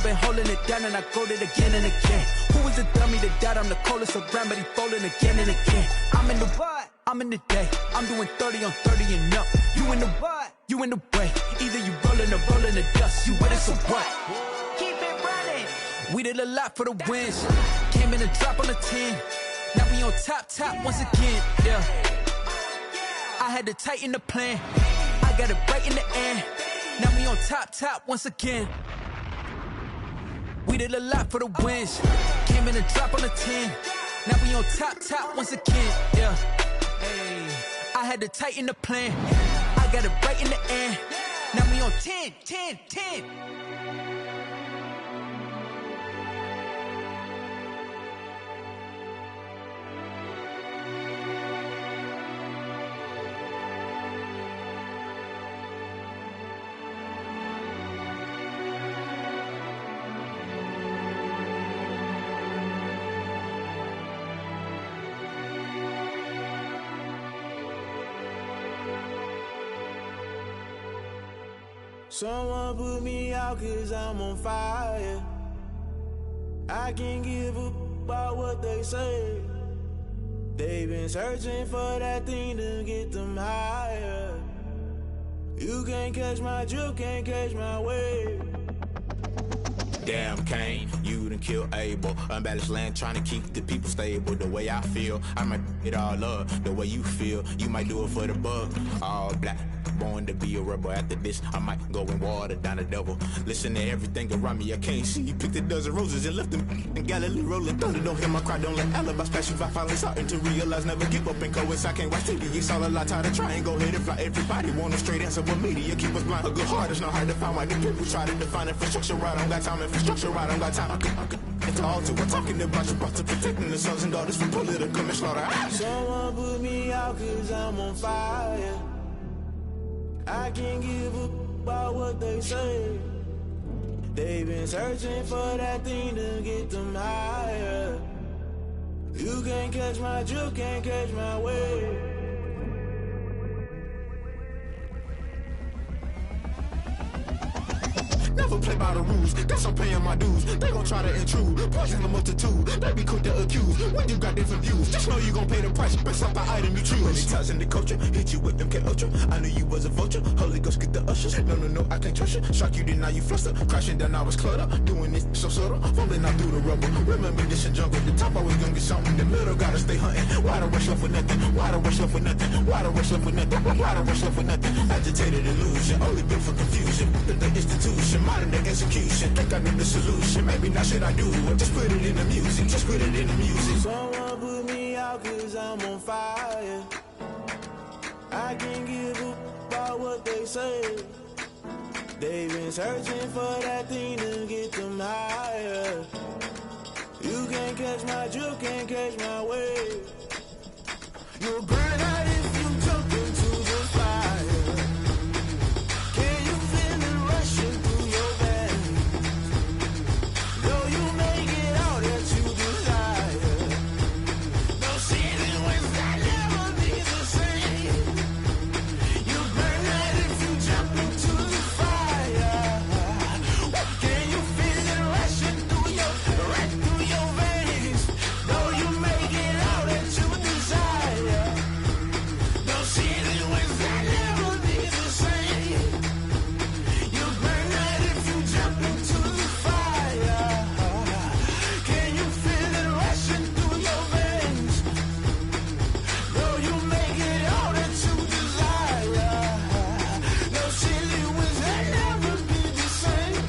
been holding it down and I go it again and again. Who is the dummy that doubt I'm the coldest around, but he folding again and again. I'm in the what? I'm in the day. I'm doing 30 on 30 and up. You in the what? You in the way. Either you rolling or rolling the dust. You with us or what? Keep it running. We did a lot for the wins. Came in a drop on the 10. Now we on top once again. Yeah. I had to tighten the plan. I got it right in the end. Now we on top once again. We did a lot for the wins. Came in a drop on the 10. Now we on top once again. Yeah. Hey. I had to tighten the plan. I got it right in the end. Now we on 10. Someone put me out 'cause I'm on fire. I can't give a about what they say. They've been searching for that thing to get them higher. You can't catch my drift, can't catch my wave. Damn Kane, you done killed Abel. Unbalanced land trying to keep the people stable. The way I feel, I might it all up. The way you feel, you might do it for the bug. All black, born to be a rebel. After this, I might go and water down the devil. Listen to everything around me, I can't see. You picked a dozen roses and left them in Galilee rolling thunder. Don't hear my cry, don't let alibis pass you. I finally starting to realize, never give up and coincide. I can't watch TV, it's all a lot. Tired of trying, go ahead and fly. Everybody want a straight answer, but media keep us blind. A good heart is not hard to find. Why the people try to define infrastructure right? I don't got time, infrastructure right? I don't got time. It's all to we're talking about you, about to protecting the sons and daughters from political manslaughter. Someone put me out 'cause I'm on fire. I can't give a about what they say. They've been searching for that thing to get them higher. You can't catch my drift, can't catch my wave. Never play by the rules, guess I'm paying my dues. They gon' try to intrude, poison the multitude. They be quick to accuse, when you got different views. Just know you gon' pay the price, based off the item you choose. Many times in the culture, hit you with MK Ultra. I knew you was a vulture, Holy Ghost get the ushers. No, I can't trust you. Shock you, then now you fluster. Crashing down, I was cluttered. Doing this so subtle, falling out through the rubble. Remember this a jungle, the top always gonna get something. In the middle, gotta stay hunting. Why the rush left with nothing? Why the rush left with nothing? Why the rush left with nothing? Why the rush left with nothing? Agitated illusion, only built for confusion. The institution, modern day execution. Think I know the solution, maybe not should I do it? Just put it in the music, just put it in the music. Someone put me out 'cause I'm on fire. I can't give a about what they say. They've been searching for that thing to get them higher. You can't catch my drift, can't catch my wave. You'll burn out if you jump into the fire. Can you feel it rushing through your veins? Though you make it all that you desire. No ceiling wins that never be the same. You burn out if you jump into the fire. Can you feel it rushing through your veins? Though you make it all that you desire. No ceiling wins that never be the same. You burn out if you jump into the fire. Can you feel it rushing through your veins? Though you make it all that you desire. No ceiling wins that never be the same.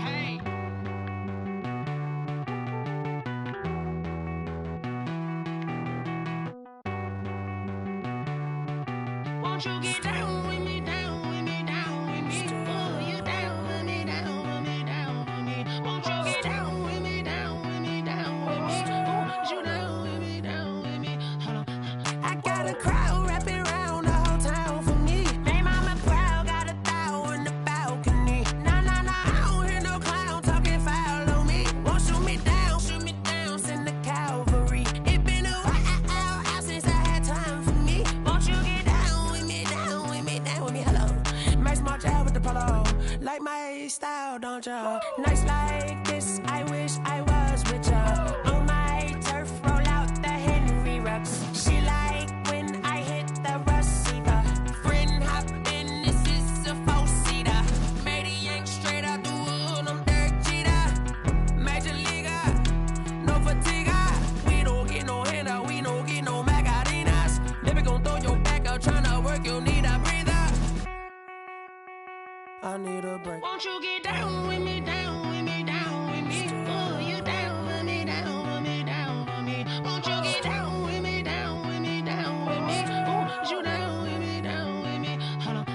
Hey. Won't you get down with me, down with me, down with me? Oh, you down ride with the polo. Like my style, don't ya? Nights like this, I wish I was with ya. On my turf, roll out the Henry rocks. She like when I hit the receiver. Friend hop in, this is a four-seater. Made a yank straight out the wood, I'm Derek Jeter. Major leaguer, no fatigue. We don't get no handout, we don't get no Macarinas. Never gon' throw your back out, tryna work, you need a breather. I need a break. Won't you get down with me, down with me, down with me? Oh, you down with me, down with me, down with me. Won't you get down with me, down with me, down with me? Oh, you down with me, down with me? Hold on.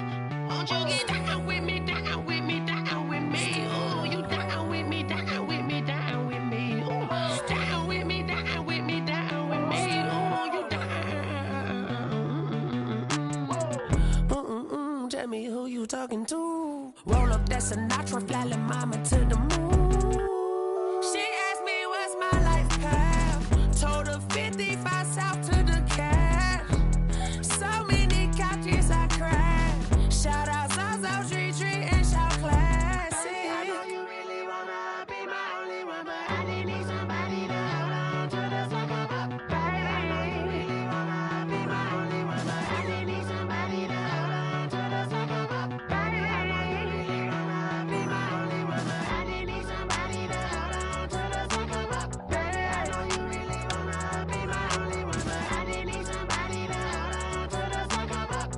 Won't you get down with me, down with me, down with me? Oh, you down with me, down with me, down with me? Oh, down with me, down with me, down with me? Oh, you down. Tell me who you talking to. Roll up that Sinatra, fly la mama to the moon. She asked me what's my life path. Told her 55 south to the cash. So many couches I cried. Shout out South Street and shout classy. I know you really wanna be my only one, but I didn't need somebody to hold on to the second up. Baby, I know you really wanna be my only one, but I didn't need somebody to hold on to the second up. Baby, I know you really wanna be my only one, but I didn't need somebody to hold on to the second up. Baby, I know you really wanna be my only one, but I didn't need somebody to hold on to the second up.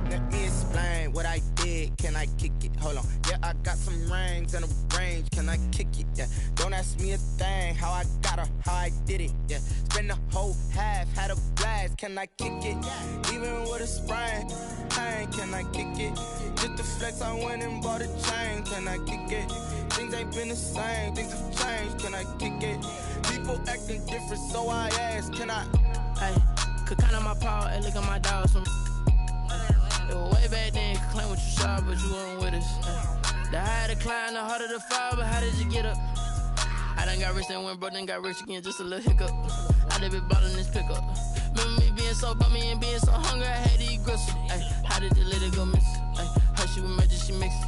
Let me explain what I did. Can I kick it? Hold on. Yeah, I got some rings and a range. Can I kick it? Yeah. Don't ask me a thing. How I got her, how I did it. Yeah. Spend the whole half, had a blast. Can I kick it? Even with a sprain. Hey, can I kick it? Just to flex, I went and bought a chain. Can I kick it? Things ain't been the same. Things have changed. Can I kick it? People acting different, so I ask. Can I? Hey, could count on my paw and look at my dog. Some way back then, could claim what you saw, but you weren't with us. The higher the climb, the harder the fall, but how did you get up? I done got rich, then went broke, then got rich again, just a little hiccup. I done been ballin' this pickup. Remember me being so bummy and being so hungry, I had to eat gristle. Ay, how did you let it go miss? Ay, how she was magic, she mixed.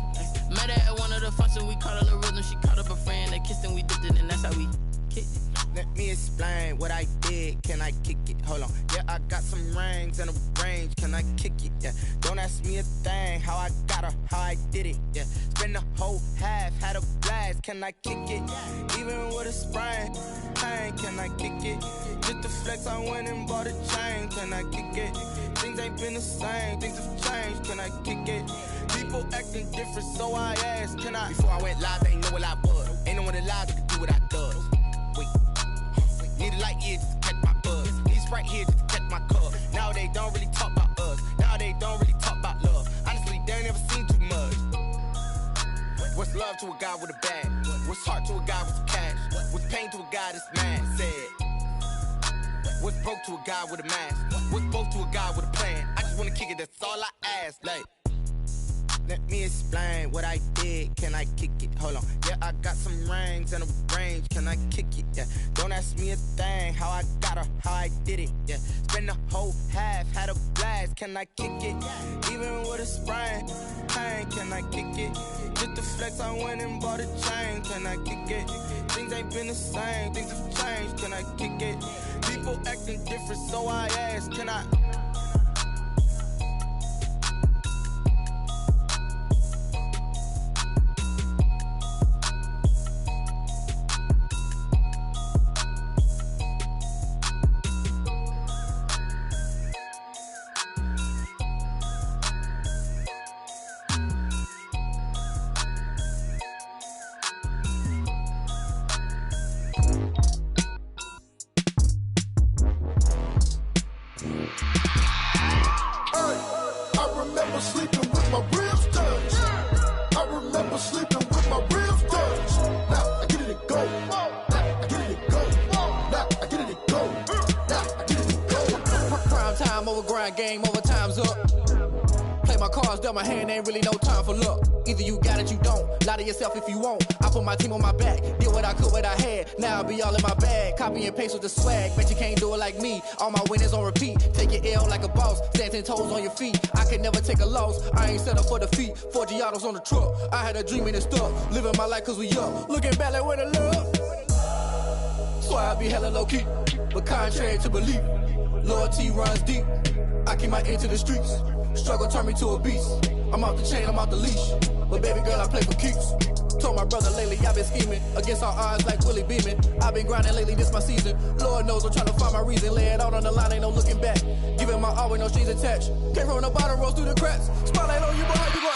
Met her at one of the functions, we caught a little rhythm, she caught up a friend, they kissed and we dipped it, and that's how we kicked it. Let me explain what I did. Can I kick it? Hold on. Yeah, I got some rings and a range. Can I kick it? Yeah. Don't ask me a thing. How I got her, how I did it. Yeah. Spend the whole half, had a blast. Can I kick it? Even with a sprain. Hey, can I kick it? Just to flex, I went and bought a chain. Can I kick it? Things ain't been the same. Things have changed. Can I kick it? People acting different, so I asked. Can I? Before I went live, they ain't know what I was. Ain't no one alive that could do what I does. Wait. Need a light year just to catch my buzz. Need Sprite here just to catch my cup. Now they don't really talk about us. Now they don't really talk about love. Honestly, they ain't never seen too much. What's love to a guy with a bag? What's heart to a guy with some cash? What's pain to a guy that's mad? Said. What's broke to a guy with a mask? What's both to a guy with a plan? I just wanna kick it, that's all I ask. Like, let me explain what I did. Can I kick it? Hold on. Yeah, I got some rings and a range. Can I kick it? Yeah. Don't ask me a thing. How I got her, how I did it. Yeah. Spend the whole half, had a blast. Can I kick it? Even with a sprain, pain. Can I kick it? Just the flex, I went and bought a chain. Can I kick it? Things ain't been the same. Things have changed. Can I kick it? People acting different, so I ask. Can I? Game over, time's up. Play my cards dealt my hand, ain't really no time for luck. Either you got it, you don't. Lie to yourself if you won't. I put my team on my back, did what I could, what I had. Now I'll be all in my bag, copy and paste with the swag. Bet you can't do it like me. All my winners on repeat. Take your L like a boss, stand 10 toes on your feet. I can never take a loss, I ain't set up for defeat. 4 Giottos on the truck, I had a dream and it stuck. Living my life cause we up, looking back like where the love. So I be hella low key, but contrary to belief, loyalty runs deep. I keep my ear to the streets. Struggle turned me to a beast. I'm off the chain, I'm off the leash. But baby girl, I play for keeps. Told my brother lately, I've been scheming against all odds like Willie Beeman. I've been grinding lately, this my season. Lord knows I'm trying to find my reason. Lay it out on the line, ain't no looking back. Giving my all with no strings attached. Came from the bottom, rose through the cracks. Spotlight on you, boy, how you gon'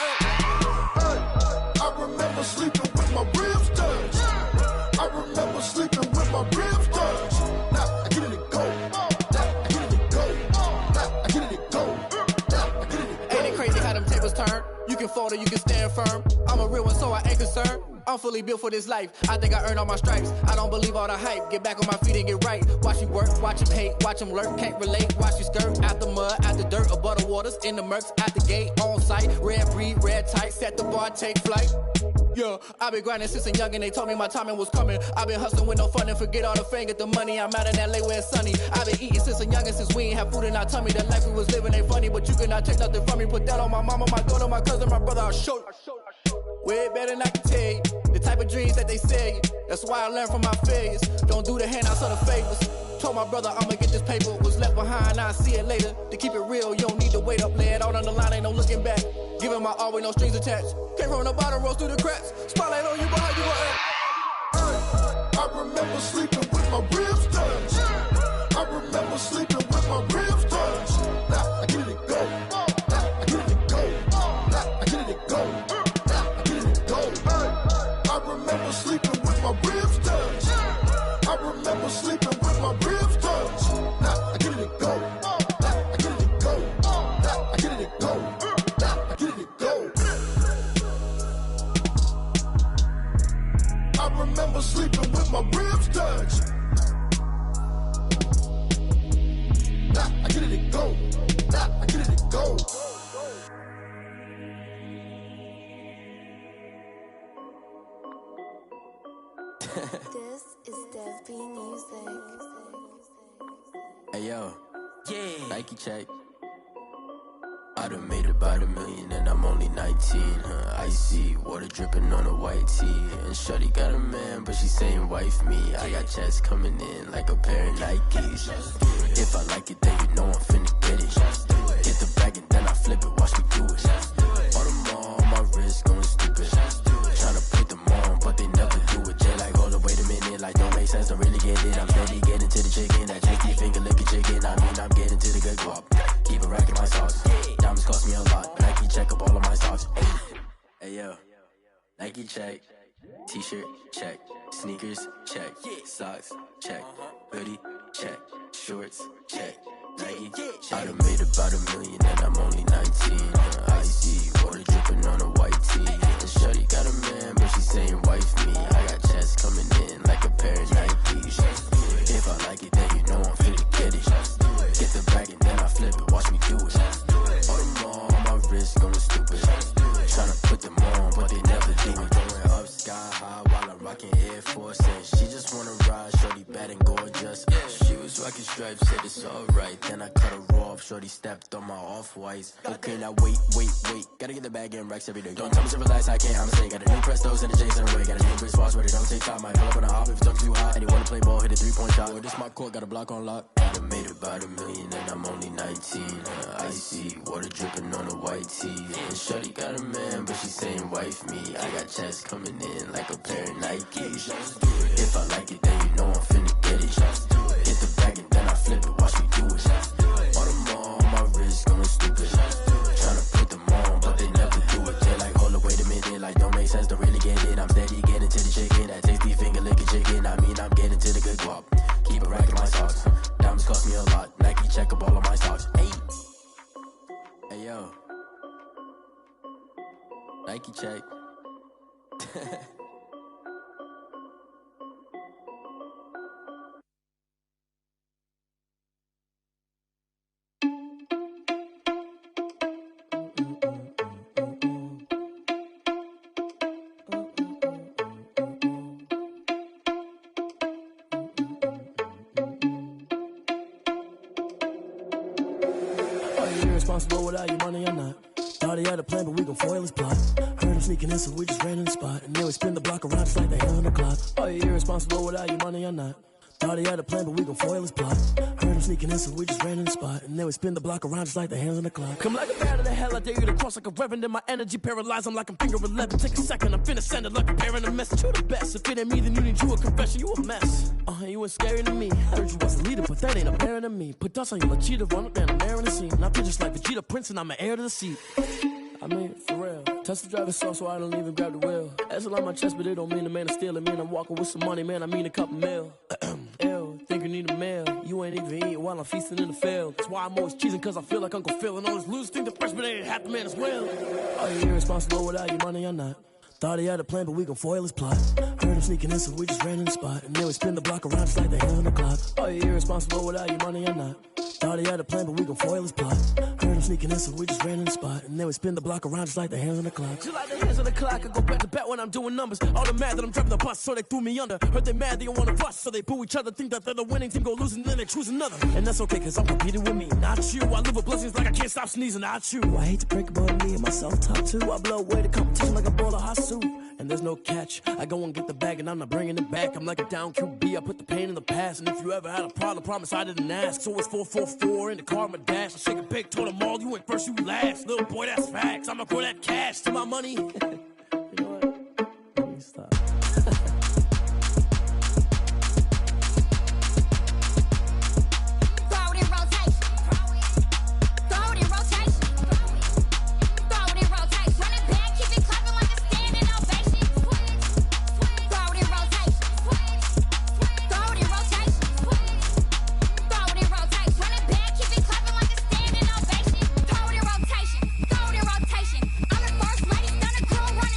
act? I remember sleeping with my ribs touched. I remember sleeping with my ribs touched. Now I get it and go. You can fold or you can stand firm. I'm a real one, so I ain't concerned. I'm fully built for this life. I think I earned all my stripes. I don't believe all the hype. Get back on my feet and get right. Watch you work, watch him hate, watch him lurk. Can't relate, watch you skirt. Out the mud, out the dirt, above the waters, in the murks, at the gate, on site. Red breed, red tight, set the bar, take flight. Yeah, I've been grinding since a young and they told me my timing was coming. I've been hustling with no fun and forget all the fame, get the money. I'm out in LA where it's sunny. I've been eating since a young and since we ain't have food in our tummy. The life we was living ain't funny, but you cannot take nothing from me. Put that on my mama, my daughter, my cousin, my brother, I'll show you. Way better than I can tell you. The type of dreams that they sell you. That's why I learned from my failures. Don't do the handouts or the favors. Told my brother I'ma get this paper. Was left behind, I'll see it later. To keep it real, you don't need to wait up. Lay it out on the line, ain't no looking back. Giving my all with no strings attached. Came from the bottom, rose through the cracks. Spotlight on you, boy, how you gon' act? I remember sleeping with my ribs touched. I remember sleeping with my ribs touched. Now I get it and go. Now I get it and go. Now I get it and go. Now I get it and go. I remember sleeping with my ribs touched. I remember sleeping with my ribs touched. Now I get it and go. Now I get it and go. Now I get it and go. Now I get it and go. I remember sleeping with my ribs touched. Now I get it and go. Now I get it and go. This is Dev B Music. Hey yo, yeah, Nike check. I done made about $1 million and I'm only 19, icy, water dripping on a white tee. And shorty got a man, but she saying wife me. I got checks coming in like a pair of Nikes. If I like it, then you know I'm finna get it. Get the bag and then I flip it, watch me do it. All them on my wrist going stupid. Tryna put them on, but they never do it. Jay like, hold up, wait a minute, like don't make sense, don't really get it. I'm steady getting to the chicken, that janky finger licking chicken. I mean, I'm getting to the good guap. Keep a rack in my sauce. Diamonds cost me a lot. Nike check up all of my socks. Hey yo, Nike check. T-shirt check. Sneakers check. Socks check. Hoodie check. Shorts check. Nike check. I done made about $1 million and I'm only 19. Icy, water dripping on a white tee. And shorty got a man, but she saying wife me. I got checks coming in like a pair of Nikes. If I like it, then you know I'm finna get it. Get the bag and then I flip it, watch me do it. All them on my wrist going stupid. Tryna rocking Air Force, and she just wanna ride, shorty bad and gorgeous. She was rocking stripes, said it's alright. Then I cut her off, shorty stepped on my off-whites. Okay, now wait. Gotta get the bag and racks every day. Don't tell me to relax, I can't, I'm saying. Got a new Prestos and a Jason away. Got a new Chris Foss, where they don't take time. Might pull up on a hop if it's too hot. And you wanna play ball, hit a 3-point shot. Well, this my court, got a block on lock. I done made about $1 million and I'm only 19. Icy, water dripping on a white tee. And shorty got a man, but she saying wife me. I got checks coming in like a pair of Nikes. If I like it, then you know I'm finna get it. Hit the bag and then I flip it, watch me do it. On them all, my wrist going stupid. Tryna put them on, but they never do it. They're like, hold up, wait a minute, like don't make sense, don't really get it. I'm steady getting to the chicken, that tasty finger licking chicken. I mean, I'm getting to the good guap. Keep a rack in my socks. Diamonds cost me a lot. Nike check up all of my stocks. Hey yo. Nike check. Responsible without your money or not. Thought he had a plan, but we gon' foil his plot. Heard him sneaking in, so we just ran in the spot. And then we spin the block around just like the hell on the clock. Are you irresponsible without your money or not? Thought he had a plan, but we gon' foil his plot. Heard him sneaking in, so we just ran in the spot. And then we spin the block around just like the hands on the clock. Come like a bat of the hell, I dare you to cross like a reverend. In my energy paralyzed, I'm like I'm finger 11. Take a second, I'm finna send it like a bearing a message. You the best, if it ain't me, then you need you a confession. You a mess, you ain't scary to me. Heard you was a leader, but that ain't apparent to me. Put dust on you, like cheetah, run up and I'm there in the scene. Now I'm just like Vegeta Prince and I'm an heir to the seat. I mean, for real. Touch the driver's sauce so I don't even grab the wheel. That's on my chest, but it don't mean the man is stealing. Man, I'm walking with some money, man, I mean a couple mil. Ew, think you need a meal. You ain't even eating while I'm feasting in the field. That's why I'm always cheesing, cause I feel like Uncle Phil. And all those losers think the freshman ain't half the man as well. Are you irresponsible without your money or not? Thought he had a plan, but we gon' foil his plot. Heard him sneaking in, so we just ran in the spot. And then we spin the block around just like the hell on the clock. Are you irresponsible without your money or not? Thought he had a plan, but we gon' foil his plot. Heard him sneaking in, so we just ran in the spot. And then we spin the block around just like the hands on the clock. Just like the hands on the clock, I go back to back when I'm doing numbers. All the mad that I'm driving the bus, so they threw me under. Heard they mad, they don't wanna bust, so they boo each other. Think that they're the winning team, go losing, then they choose another. And that's okay, cause I'm competing with me, not you. I live with blessings like I can't stop sneezing, not you. I hate to break about me and my self-talk too. I blow away the competition like a bowl of hot soup. And there's no catch, I go and get the bag and I'm not bringing it back. I'm like a down QB, I put the pain in the past. And if you ever had a problem, promise I didn't ask. So it's 444 in the car, my dash. I shake a big, told them all, you ain't first, you last. Little boy, that's facts, I'ma throw that cash to my money. You know what? Let me stop. Run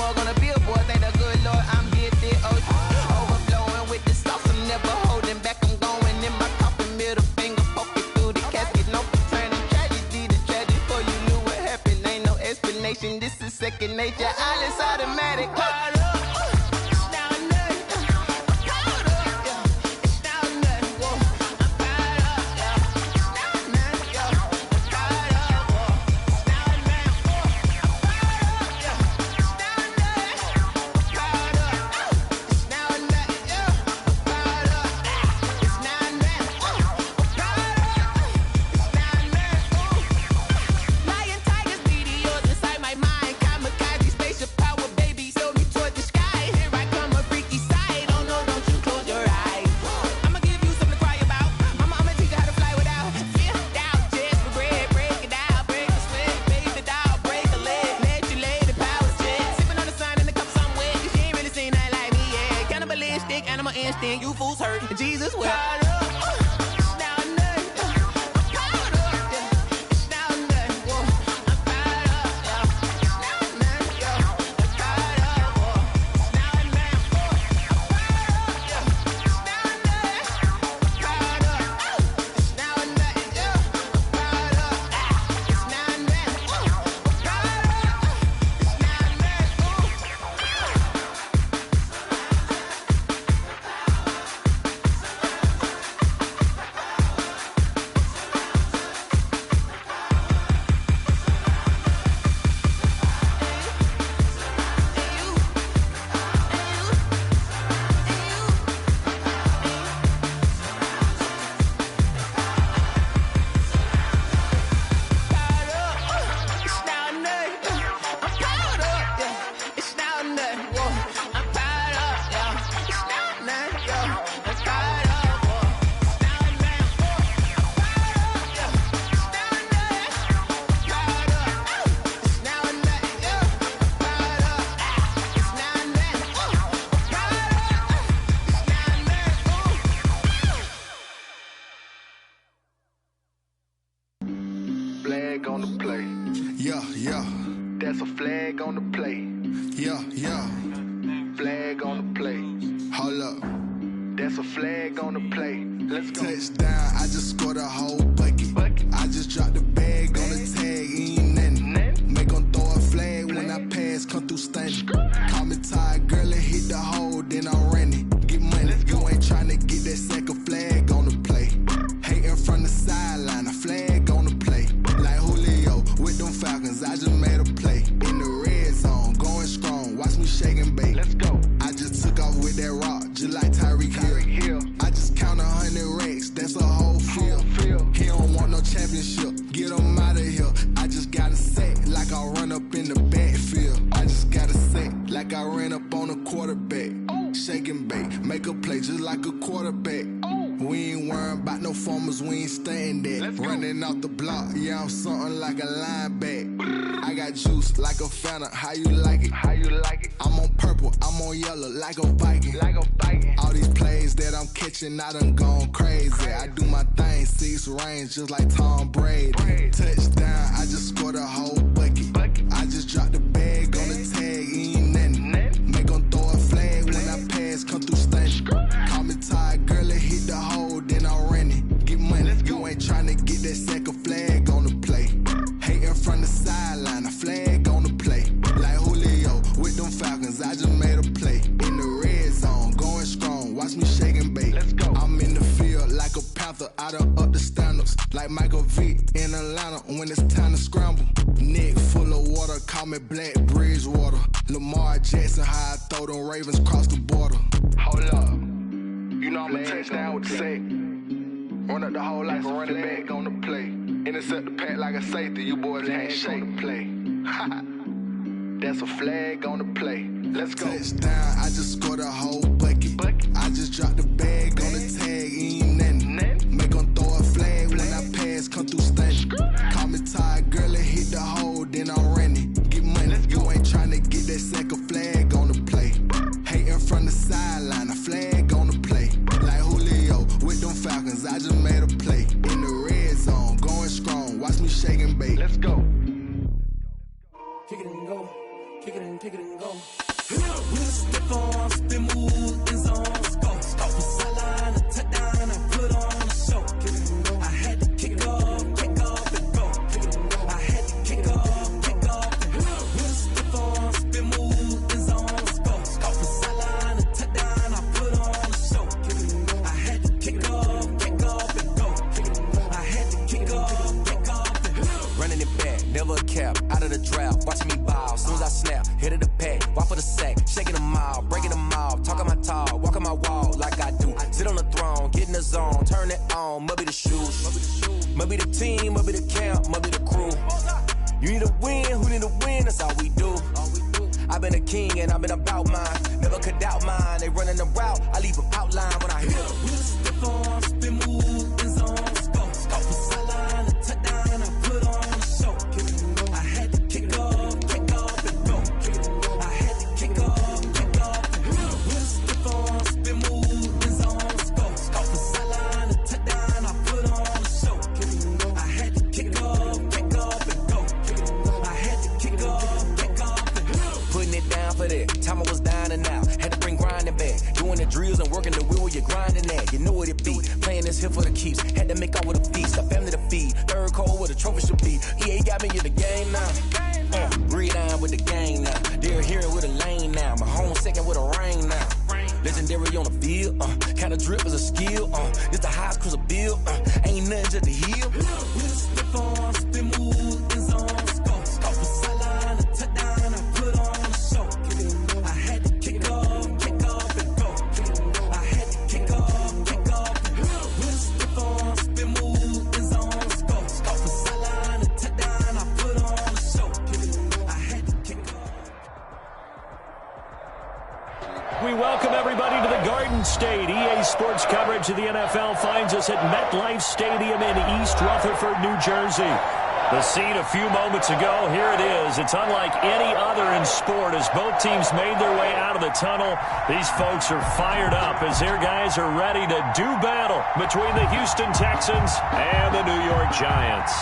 mug on a billboard. Thank the good Lord I'm gifted. Overflowing with the sauce. I'm never holding back. I'm going in my coffin. Middle finger poking through the casket. No pretending tragedy. The tragedy for you knew what happened. Ain't no explanation. This is second nature. All is automatic. Caught up. You fools hurt. Jesus will. Flag on the play. Yeah, yeah. That's a flag on the play. Yeah, yeah. Flag on the play. Hold up. That's a flag on the play. Let's go. Touchdown, I just scored a whole bucket. I just dropped the bag on the tag, ain't nothing. Make them throw a flag when I pass, come through stunning. Call me tired, girl, and hit the hole, then I'm running. Get money, you ain't tryna get that second flag on the play. Hating from the sideline, a flag on the play. Like Julio with them Falcons, I just made a play. In the red zone, going strong, watch me shake and bake. Let's go. I just took off with that rock, just like Tyreek Hill. I just count 100 racks, that's a whole field. He don't want no championship, get him out of here. I just gotta set like I run up in the backfield. I just gotta set like I ran up on a quarterback. Shake and bake, make a play just like a quarterback. We ain't worrying about no formers, we ain't staying there. Running off the block, yeah, I'm something like a linebacker. I got juice like a Fanta, how you like it? How you like it? I'm on purple, I'm on yellow like a Viking. Like a Viking. All these plays that I'm catching, I done gone crazy. I do my thing, 6 range just like Tom Brady. Touchdown, I just scored a whole bucket. I just dropped the bag on the tag, ain't nothing. Make them throw a flag when I pass, come through stunning. Call me tired, girl, and hit the hole, then I'm running. Get money, you ain't tryna get that second flag on the play. Hating from the sideline, a flag on the play. Like Julio with them Falcons, I just made a play. In the red zone, going strong, watch me shake and bake. Let's go. I'm in the field like a Panther, I done up the standards. Like Michael Vick in Atlanta when it's time to scramble. Neck full of water, call me Black Bridgewater. Lamar Jackson, how I throw them Ravens cross the border. Hold up, you know I'm a touchdown with the sack. Run up the whole like a running back on the play. Intercept the pack like a safety, you boys ain't shake the play. That's a flag on the play. Let's go. Touchdown, I just scored a whole bucket. I just dropped the bag on the tag, ain't nothing. Make them throw a flag when I pass, come through stunning. Call me tired, girl, and hit the hole, then I'm running. Get money, you ain't tryna get that second flag on the play. Hating from the sideline, a flag on the play. Like Julio with them Falcons, I just made a play. In the red zone, going strong, watch me shake and bake. Let's go. Kick it and go. Kick it and kick it and go. With a stiff arm, spin move, in zone, go. Off the sideline, a touchdown, I put on a show. I had to kick off and go. I had to kick off and go. With a stiff arm, spin move, in zone, go. Off the sideline, a touchdown, I put on a show. I had to kick off and go. I had to kick off and go. Running it back, never a cap, out of the draft, watching me ball, soon as I snap, hit of the pack, walk for the sack, shaking them out, breaking them out, talking my talk, walking my wall like I do, sit on the throne, get in the zone, turn it on, must be the shoes, must be the team, must be the camp, must be the crew, you need a win, who need a win, that's all we do, I've been a king and I've been about mine, never could doubt mine, they running the route, I leave them outline when I hit them. With a stiff arm, spin move, in zone, go. Off the sideline, a touchdown, I put on a show. I had to kick off and go. I had to kick off and go. With a stiff arm, spin move, in zone, go. Off the sideline, a touchdown, I put on a show. I had to kick off and go. I had to kick off and go. Putting it down for that. Time I was down and out. Had to bring grinding back. Doing the drills and working the wheel where you're grinding at. You know what it be. Playing this here for the keeps. Had to make out with a feast. A family to feed. Third cold where the trophy should be. EA got me in the game now. Breathe down with the gang now. They're hearing with a lane now. My home second with a rain now. Legendary on the field. Kinda drip is a skill. It's the highest cruiser bill. Ain't nothing just to heal. With a stiff arm, spin move, in zone, go. Off the sideline, a touchdown, I put on a show. I had to kick off and go. I had to kick off and go. With a stiff arm, spin move, in zone, go. Off the sideline, a touchdown, I put on a show. I had to kick off. We welcome everybody to the Garden State. EA Sports coverage of the NFL finds us at MetLife Stadium in East Rutherford, New Jersey. The scene a few moments ago, here it is. It's unlike any other in sport as both teams made their way out of the tunnel. These folks are fired up as their guys are ready to do battle between the Houston Texans and the New York Giants.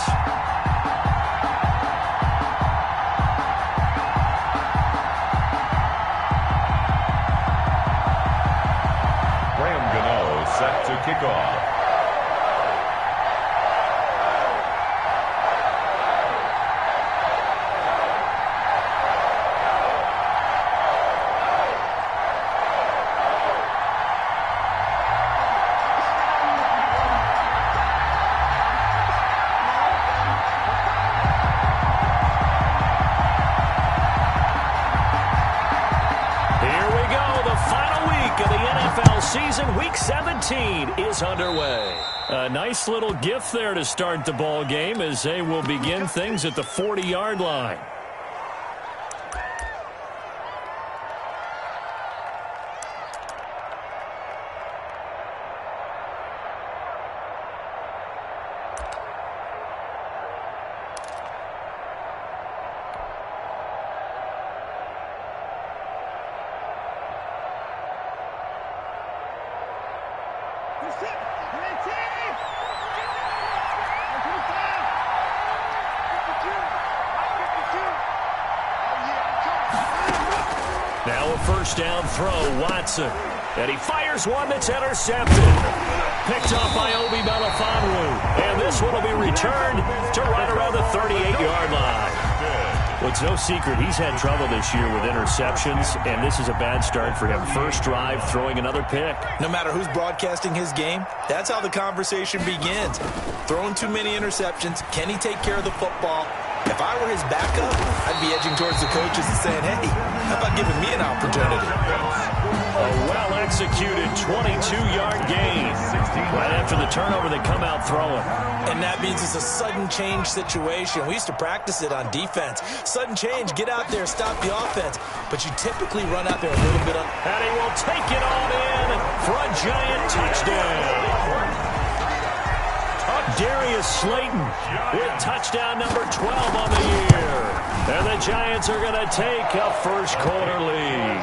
Set to kick off. Season Week 17 is underway. A nice little gift there to start the ball game as they will begin things at the 40-yard line. Now a first down throw, Watson. And he fires one that's intercepted. Picked off by Obi Melifonwu. And this one will be returned to right around the 38-yard line. Well, it's no secret he's had trouble this year with interceptions, and this is a bad start for him. First drive, throwing another pick. No matter who's broadcasting his game, that's how the conversation begins. Throwing too many interceptions, can he take care of the football? If I were his backup, I'd be edging towards the coaches and saying, hey, how about giving me an opportunity? A well-executed 22-yard gain. Right after the turnover, they come out throwing. And that means it's a sudden change situation. We used to practice it on defense. Sudden change, get out there, stop the offense. But you typically run out there a little bit. And he will take it on in for a Giant touchdown. Darius Slayton with touchdown number 12 on the year. And the Giants are going to take a first quarter lead.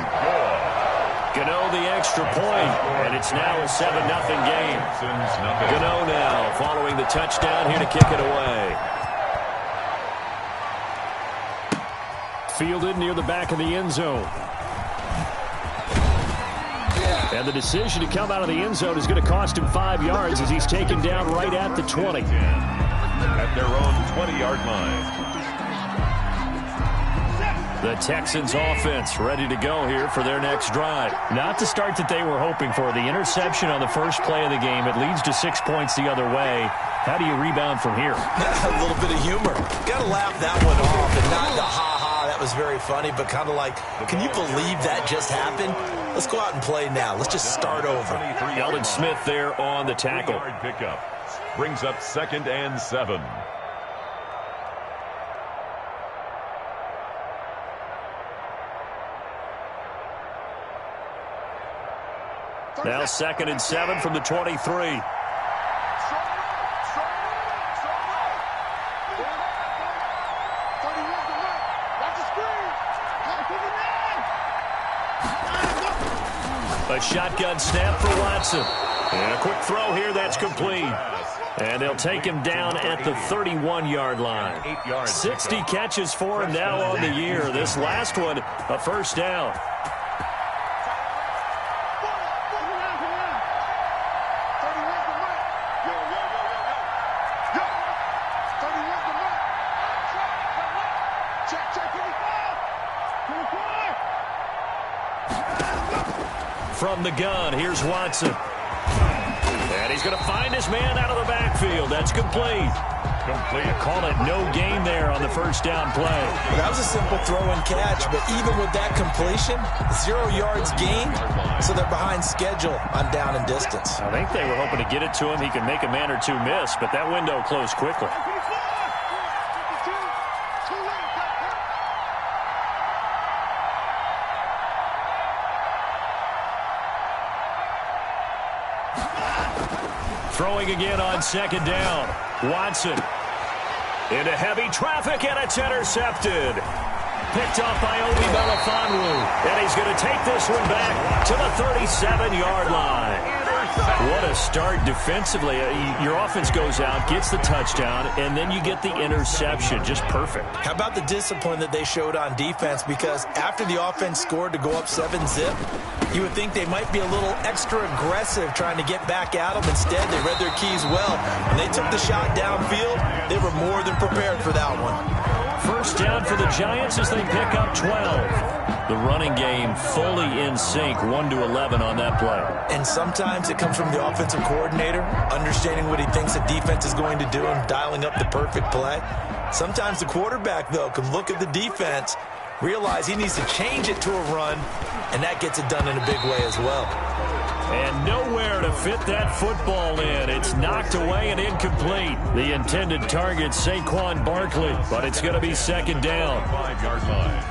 Gano the extra point, and it's now a 7-0 game. Gano now following the touchdown here to kick it away. fielded near the back of the end zone. And the decision to come out of the end zone is going to cost him 5 yards as he's taken down right at the 20. At their own 20-yard line. The Texans offense ready to go here for their next drive. Not the start that they were hoping for. The interception on the first play of the game. It leads to 6 points the other way. How do you rebound from here? A little bit of humor. Got to laugh that one off and not the ha-ha. That was very funny, but kind of like, can you believe that just happened? Let's go out and play now. Let's just start over. Eldon Smith there on the tackle. Pickup brings up 2nd and 7. Now 2nd and 7 from the 23. A shotgun snap for Watson. And a quick throw here, that's complete. And they'll take him down at the 31-yard line. 60 catches for him now on the year. This last one, a first down. From the gun, here's Watson. And he's going to find his man out of the backfield. That's complete. Call it no gain there on the first down play. That was a simple throw and catch, but even with that completion, 0 yards gained, so they're behind schedule on down and distance. I think they were hoping to get it to him. He can make a man or two miss, but that window closed quickly. Throwing again on 2nd down. Watson into heavy traffic, and it's intercepted. Picked off by Obi Melifonwu. And he's going to take this one back to the 37-yard line. What a start defensively. Your offense goes out, gets the touchdown, and then you get the interception. Just perfect. How about the discipline that they showed on defense? Because after the offense scored to go up 7-zip, you would think they might be a little extra aggressive trying to get back at them. Instead, they read their keys well. When they took the shot downfield, they were more than prepared for that one. First down for the Giants as they pick up 12. The running game fully in sync, 1-11 on that play. And sometimes it comes from the offensive coordinator, understanding what he thinks the defense is going to do and dialing up the perfect play. Sometimes the quarterback, though, can look at the defense, realize he needs to change it to a run, and that gets it done in a big way as well. And nowhere to fit that football in. It's knocked away and incomplete. The intended target, Saquon Barkley, but it's going to be 2nd down. 5-yard line.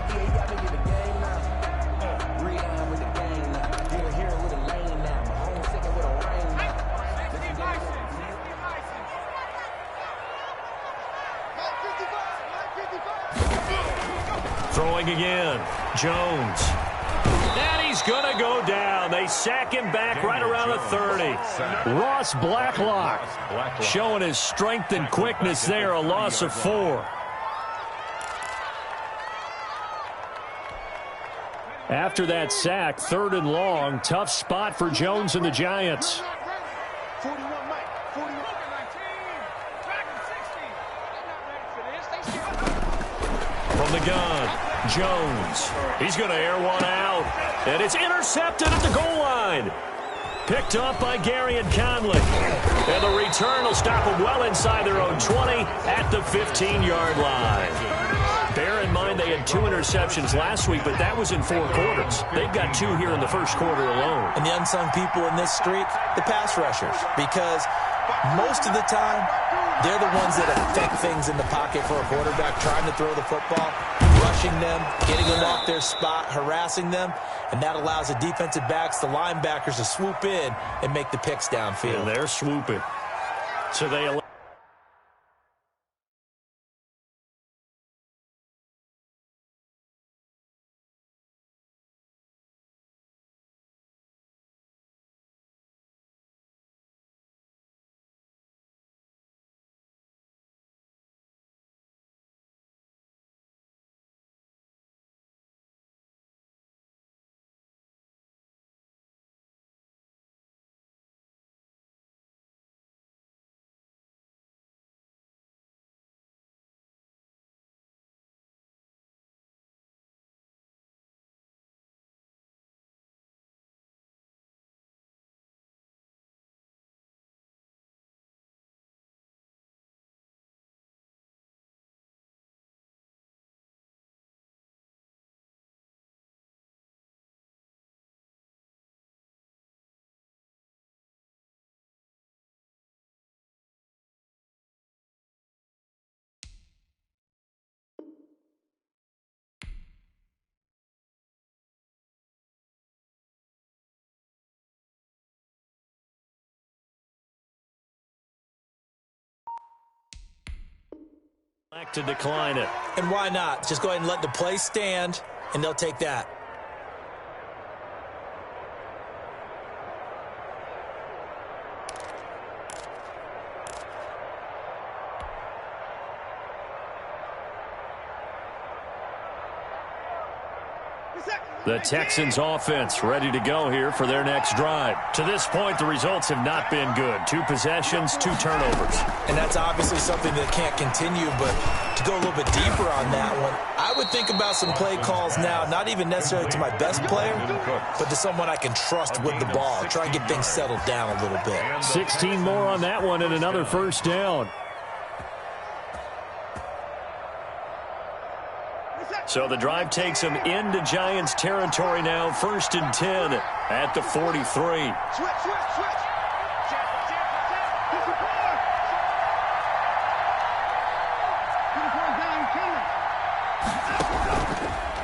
Throwing again, Jones. And he's going to go down. They sack him back right around the 30. Ross Blacklock showing his strength and quickness there, a loss of 4. After that sack, 3rd and long, tough spot for Jones and the Giants. From the gun, Jones. He's going to air one out. And it's intercepted at the goal line. Picked up by Gary and Conley. And the return will stop them well inside their own 20 at the 15-yard line. Bear in mind they had 2 interceptions last week, but that was in 4 quarters. They've got 2 here in the first quarter alone. And the unsung people in this streak, the pass rushers, because most of the time, they're the ones that affect things in the pocket for a quarterback, trying to throw the football, rushing them, getting them off their spot, harassing them, and that allows the defensive backs, the linebackers to swoop in and make the picks downfield. And they're swooping. So they To decline it. And why not? Just go ahead and let the play stand, and they'll take that. The Texans offense ready to go here for their next drive. To this point, the results have not been good. 2 possessions, 2 turnovers. And that's obviously something that can't continue, but to go a little bit deeper on that one, I would think about some play calls now, not even necessarily to my best player, but to someone I can trust with the ball. Try and get things settled down a little bit. 16 more on that one and another first down. So the drive takes them into Giants territory now. 1st and 10 at the 43.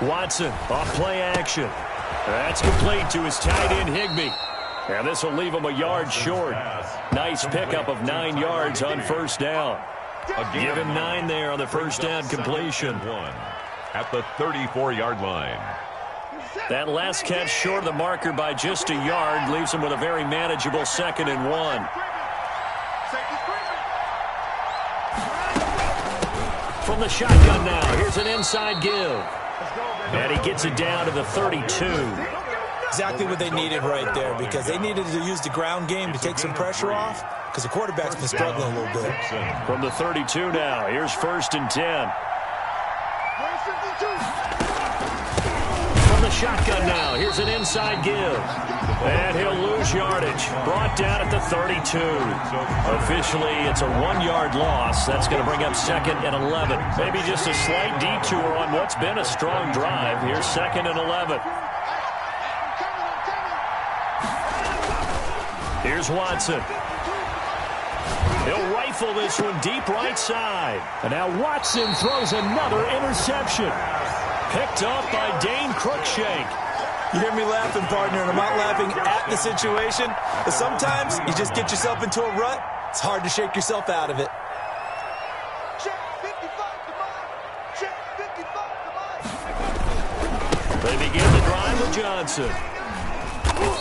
Watson off play action. That's complete to his tight end Higbee. And this will leave him a yard short. Nice pickup of 9 yards on first down. Give him 9 there on the first down completion. At the 34-yard line. That last catch short of the marker by just a yard leaves him with a very manageable 2nd and 1. From the shotgun now, here's an inside give. And he gets it down to the 32. Exactly what they needed right there, because they needed to use the ground game to take some pressure off, because the quarterback's been struggling a little bit. From the 32 now, here's 1st and 10. From the shotgun now, here's an inside give. And he'll lose yardage. Brought down at the 32. Officially, it's a 1-yard loss. That's going to bring up 2nd and 11. Maybe just a slight detour on what's been a strong drive. Here's 2nd and 11. Here's Watson. He'll rifle this one deep right side. And now Watson throws another interception. Picked up by Dane Cruikshank. You hear me laughing, partner, and I'm not laughing at the situation. But sometimes you just get yourself into a rut. It's hard to shake yourself out of it. They begin the drive with Johnson.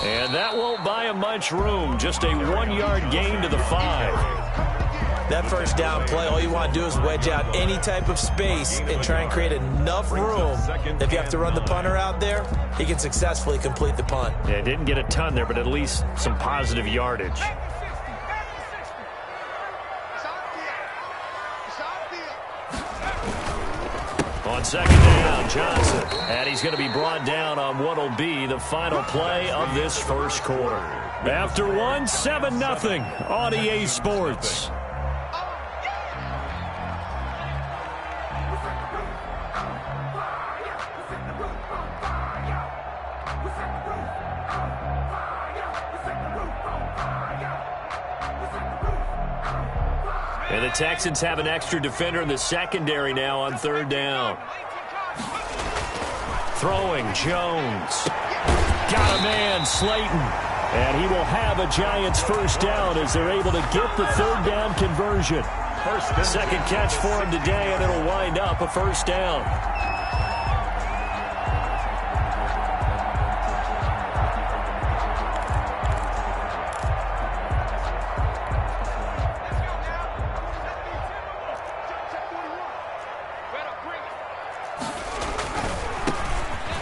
And that won't buy him much room. Just a 1-yard gain to the 5. That first down play, all you want to do is wedge out any type of space and try and create enough room. If you have to run the punter out there, he can successfully complete the punt. Yeah, didn't get a ton there, but at least some positive yardage. On 2nd down, Johnson. And he's going to be brought down on what will be the final play of this first quarter. After 1, 7-0 on EA Sports. And the Texans have an extra defender in the secondary now on 3rd down. Throwing, Jones. Got a man, Slayton. And he will have a Giants first down as they're able to get the 3rd down conversion. 2nd catch for him today, and it'll wind up a first down.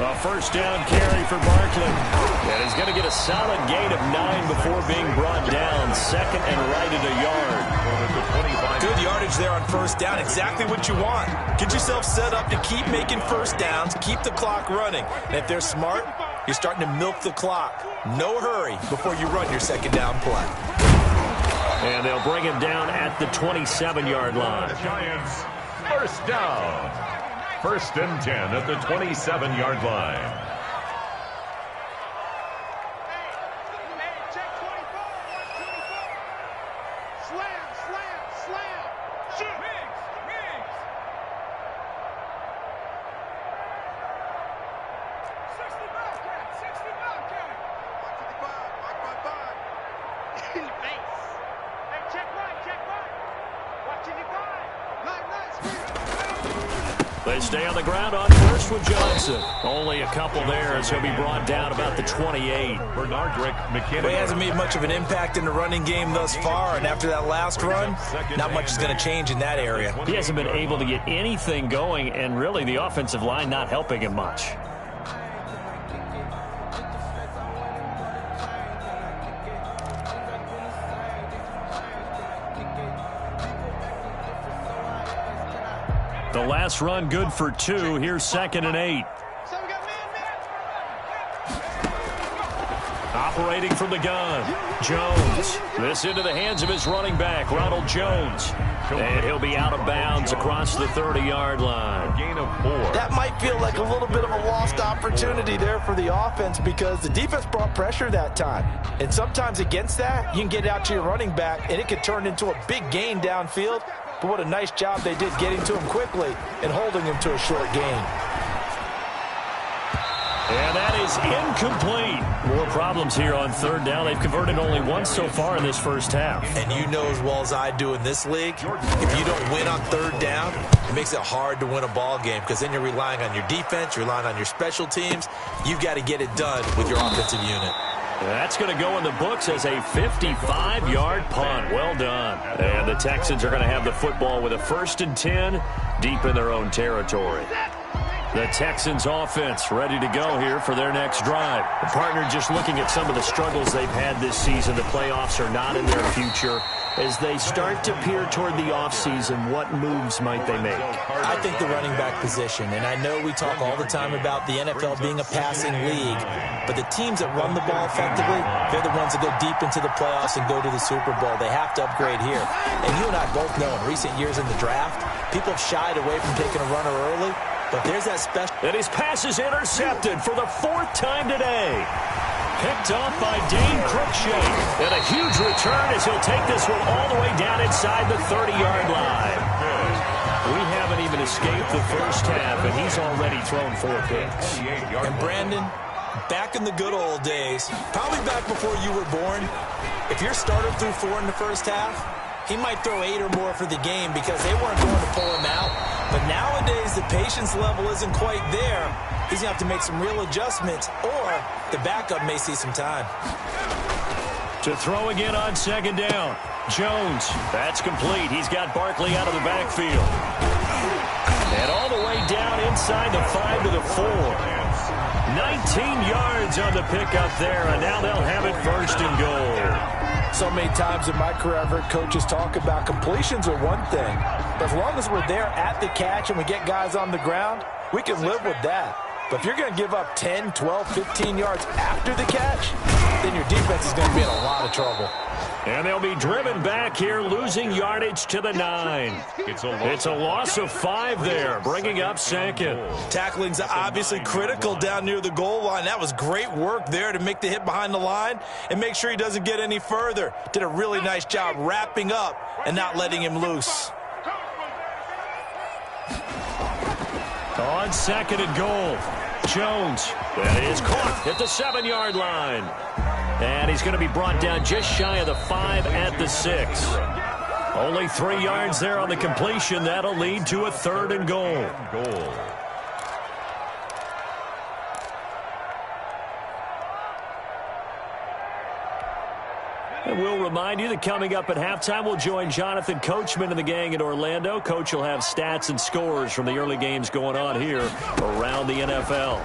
A first down carry for Barkley. And he's going to get a solid gain of 9 before being brought down. 2nd and right at a yard. Good yardage there on first down. Exactly what you want. Get yourself set up to keep making first downs, keep the clock running. And if they're smart, you're starting to milk the clock. No hurry before you run your 2nd down play. And they'll bring him down at the 27-yard line. Giants, first down. 1st and 10 at the 27-yard line. They stay on the ground on first with Johnson. Only a couple there as he'll be brought down about the 28. Bernardrick McKinnon. He hasn't made much of an impact in the running game thus far, and after that last run, not much is going to change in that area. He hasn't been able to get anything going, and really the offensive line not helping him much. The last run good for 2. Here's 2nd and 8. Operating from the gun, Jones. This into the hands of his running back, Ronald Jones. And he'll be out of bounds across the 30-yard line. Gain of 4. That might feel like a little bit of a lost opportunity there for the offense because the defense brought pressure that time. And sometimes against that, you can get out to your running back, and it could turn into a big gain downfield. But what a nice job they did getting to him quickly and holding him to a short gain. And that is incomplete. More problems here on 3rd down. They've converted only once so far in this first half. And you know as well as I do in this league, if you don't win on 3rd down, it makes it hard to win a ball game because then you're relying on your defense, you're relying on your special teams. You've got to get it done with your offensive unit. That's going to go in the books as a 55-yard punt. Well done. And the Texans are going to have the football with a 1st and 10 deep in their own territory. The Texans offense ready to go here for their next drive. The partner just looking at some of the struggles they've had this season. The playoffs are not in their future. As they start to peer toward the offseason, what moves might they make? I think the running back position, and I know we talk all the time about the NFL being a passing league, but the teams that run the ball effectively, they're the ones that go deep into the playoffs and go to the Super Bowl. They have to upgrade here. And you and I both know in recent years in the draft, people have shied away from taking a runner early, but there's that special. And his pass is intercepted for the 4th time today. Picked off by Dane Cruikshank. And a huge return as he'll take this one all the way down inside the 30-yard line. We haven't even escaped the first half, and he's already thrown 4 picks. And Brandon, back in the good old days, probably back before you were born, if your starter threw 4 in the first half, he might throw 8 or more for the game because they weren't going to pull him out. But nowadays, the patience level isn't quite there. He's going to have to make some real adjustments, or the backup may see some time. To throw again on 2nd down. Jones, that's complete. He's got Barkley out of the backfield. And all the way down inside the 5 to the 4. 19 yards on the pickup there, and now they'll have it 1st and goal. So many times in my career, I've heard coaches talk about completions are one thing. But as long as we're there at the catch and we get guys on the ground, we can live with that. But if you're going to give up 10, 12, 15 yards after the catch, then your defense is going to be in a lot of trouble. And they'll be driven back here, losing yardage to the 9. It's a loss of 5 there, bringing up 2nd. Tackling's obviously critical down near the goal line. That was great work there to make the hit behind the line and make sure he doesn't get any further. Did a really nice job wrapping up and not letting him loose. On 2nd and goal, Jones. That is caught at the 7-yard line. And he's going to be brought down just shy of the 5 at the 6. Only 3 yards there on the completion. That'll lead to a 3rd and goal. And we'll remind you that coming up at halftime, we'll join Jonathan Coachman and the gang in Orlando. Coach will have stats and scores from the early games going on here around the NFL.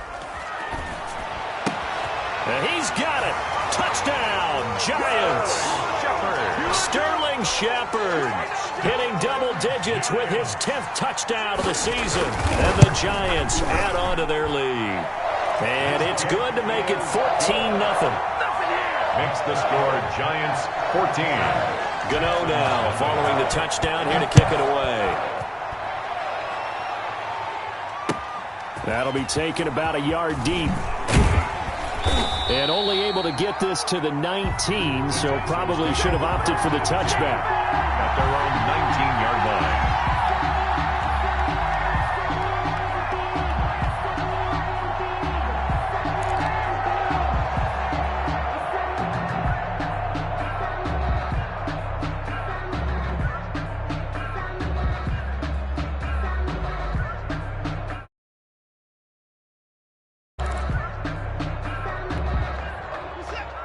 And he's got it. Touchdown, Giants. Sterling Shepard hitting double digits with his 10th touchdown of the season. And the Giants add on to their lead. And it's good to make it 14-0. Makes the score Giants 14. Gano now following the touchdown here to kick it away. That'll be taken about a yard deep. And only able to get this to the 19, so probably should have opted for the touchback. At their own 19-yard line.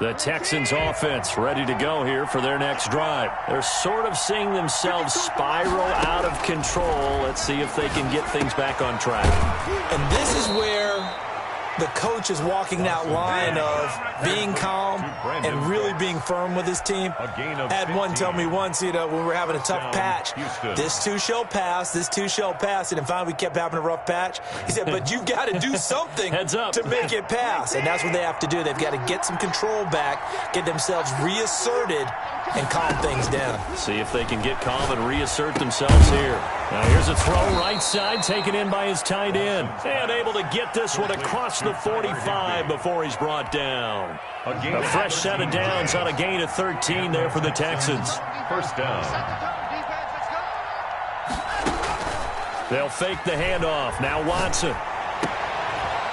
The Texans offense ready to go here for their next drive. They're sort of seeing themselves spiral out of control. Let's see if they can get things back on track. And this is where the coach is walking that line of being calm and really being firm with his team. Had one tell me once, when we were having a tough patch, this too shall pass, this too shall pass. And finally we kept having a rough patch. He said, but you've got to do something to make it pass. And that's what they have to do. They've got to get some control back, get themselves reasserted, and calm things down. See if they can get calm and reassert themselves here. Now here's a throw right side, taken in by his tight end. And able to get this one across the 45 before he's brought down. A fresh set of downs on a gain of 13 there for the Texans. First down. They'll fake the handoff. Now Watson.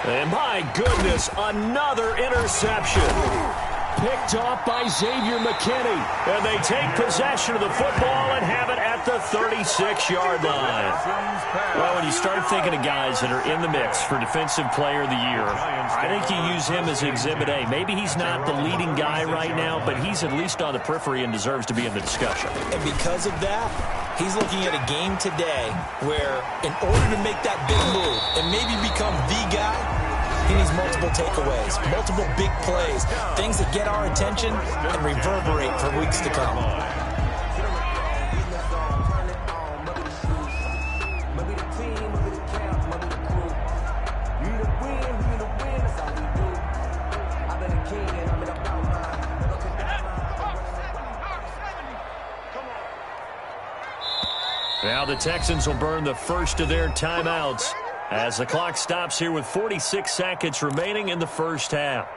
And my goodness, another interception. Picked off by Xavier McKinney. And they take possession of the football and have it at the 36-yard line. Well, when you start thinking of guys that are in the mix for Defensive Player of the Year, I think you use him as Exhibit A. Maybe he's not the leading guy right now, but he's at least on the periphery and deserves to be in the discussion. And because of that, he's looking at a game today where in order to make that big move and maybe become the guy, he needs multiple takeaways, multiple big plays, things that get our attention and reverberate for weeks to come. Now the Texans will burn the first of their timeouts as the clock stops here with 46 seconds remaining in the first half.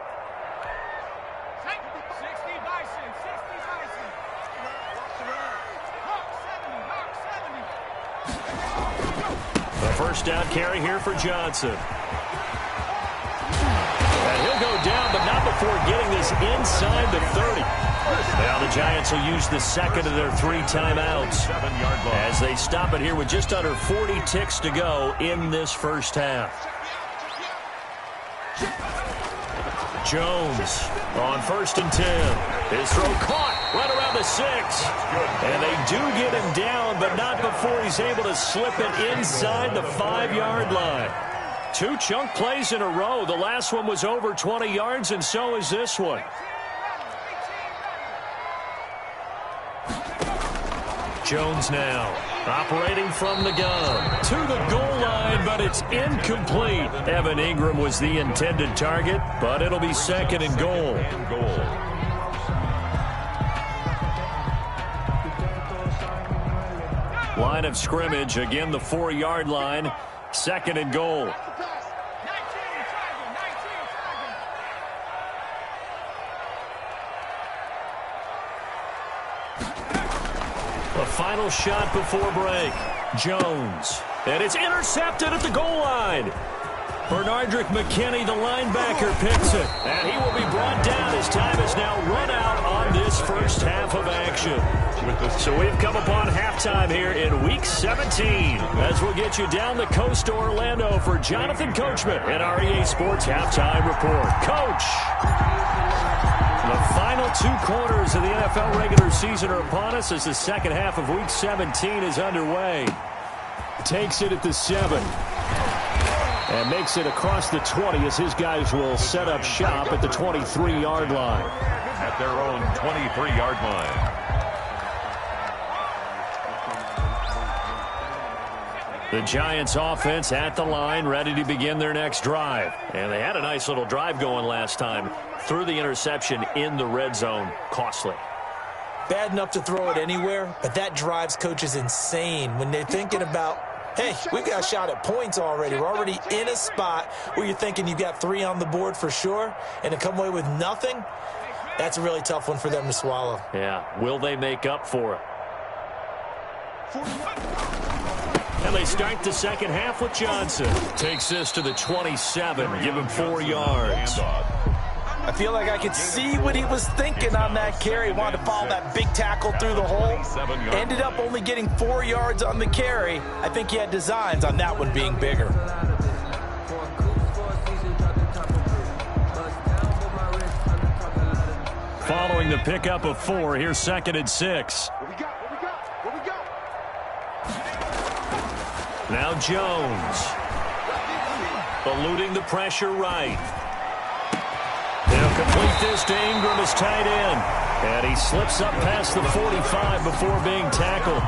The first down carry here for Johnson. And he'll go down, but not before getting this inside the 30. Now the Giants will use the second of their 3 timeouts as they stop it here with just under 40 ticks to go in this first half. Jones on 1st and 10. His throw caught right around the 6. And they do get him down, but not before he's able to slip it inside the 5-yard line. 2 chunk plays in a row. The last one was over 20 yards, and so is this one. Jones now operating from the gun to the goal line, but it's incomplete. Evan Ingram was the intended target, but it'll be 2nd and goal. Line of scrimmage, again the 4-yard line, 2nd and goal. The final shot before break. Jones. And it's intercepted at the goal line. Bernardrick McKinney, the linebacker, picks it. And he will be brought down. His time is now run out on this first half of action. So we've come upon halftime here in Week 17 as we'll get you down the coast to Orlando for Jonathan Coachman in our EA Sports Halftime Report. Coach! The final 2 quarters of the NFL regular season are upon us as the second half of Week 17 is underway. Takes it at the 7. And makes it across the 20 as his guys will set up shop at the 23-yard line. At their own 23-yard line. The Giants offense at the line, ready to begin their next drive. And they had a nice little drive going last time. Threw the interception in the red zone. Costly. Bad enough to throw it anywhere, but that drives coaches insane when they're thinking about, hey, we've got a shot at points already. We're already in a spot where you're thinking you've got 3 on the board for sure, and to come away with nothing, that's a really tough one for them to swallow. Yeah, will they make up for it? And they start the second half with Johnson. Takes this to the 27, give him 4 yards. I feel like I could see what he was thinking on that carry. He wanted to follow that big tackle through the hole. Ended up only getting 4 yards on the carry. I think he had designs on that one being bigger. following the pickup of 4. Here's 2nd and 6. Now Jones. Eluding the pressure right. They'll complete this to Ingram as tight end. And he slips up past the 45 before being tackled.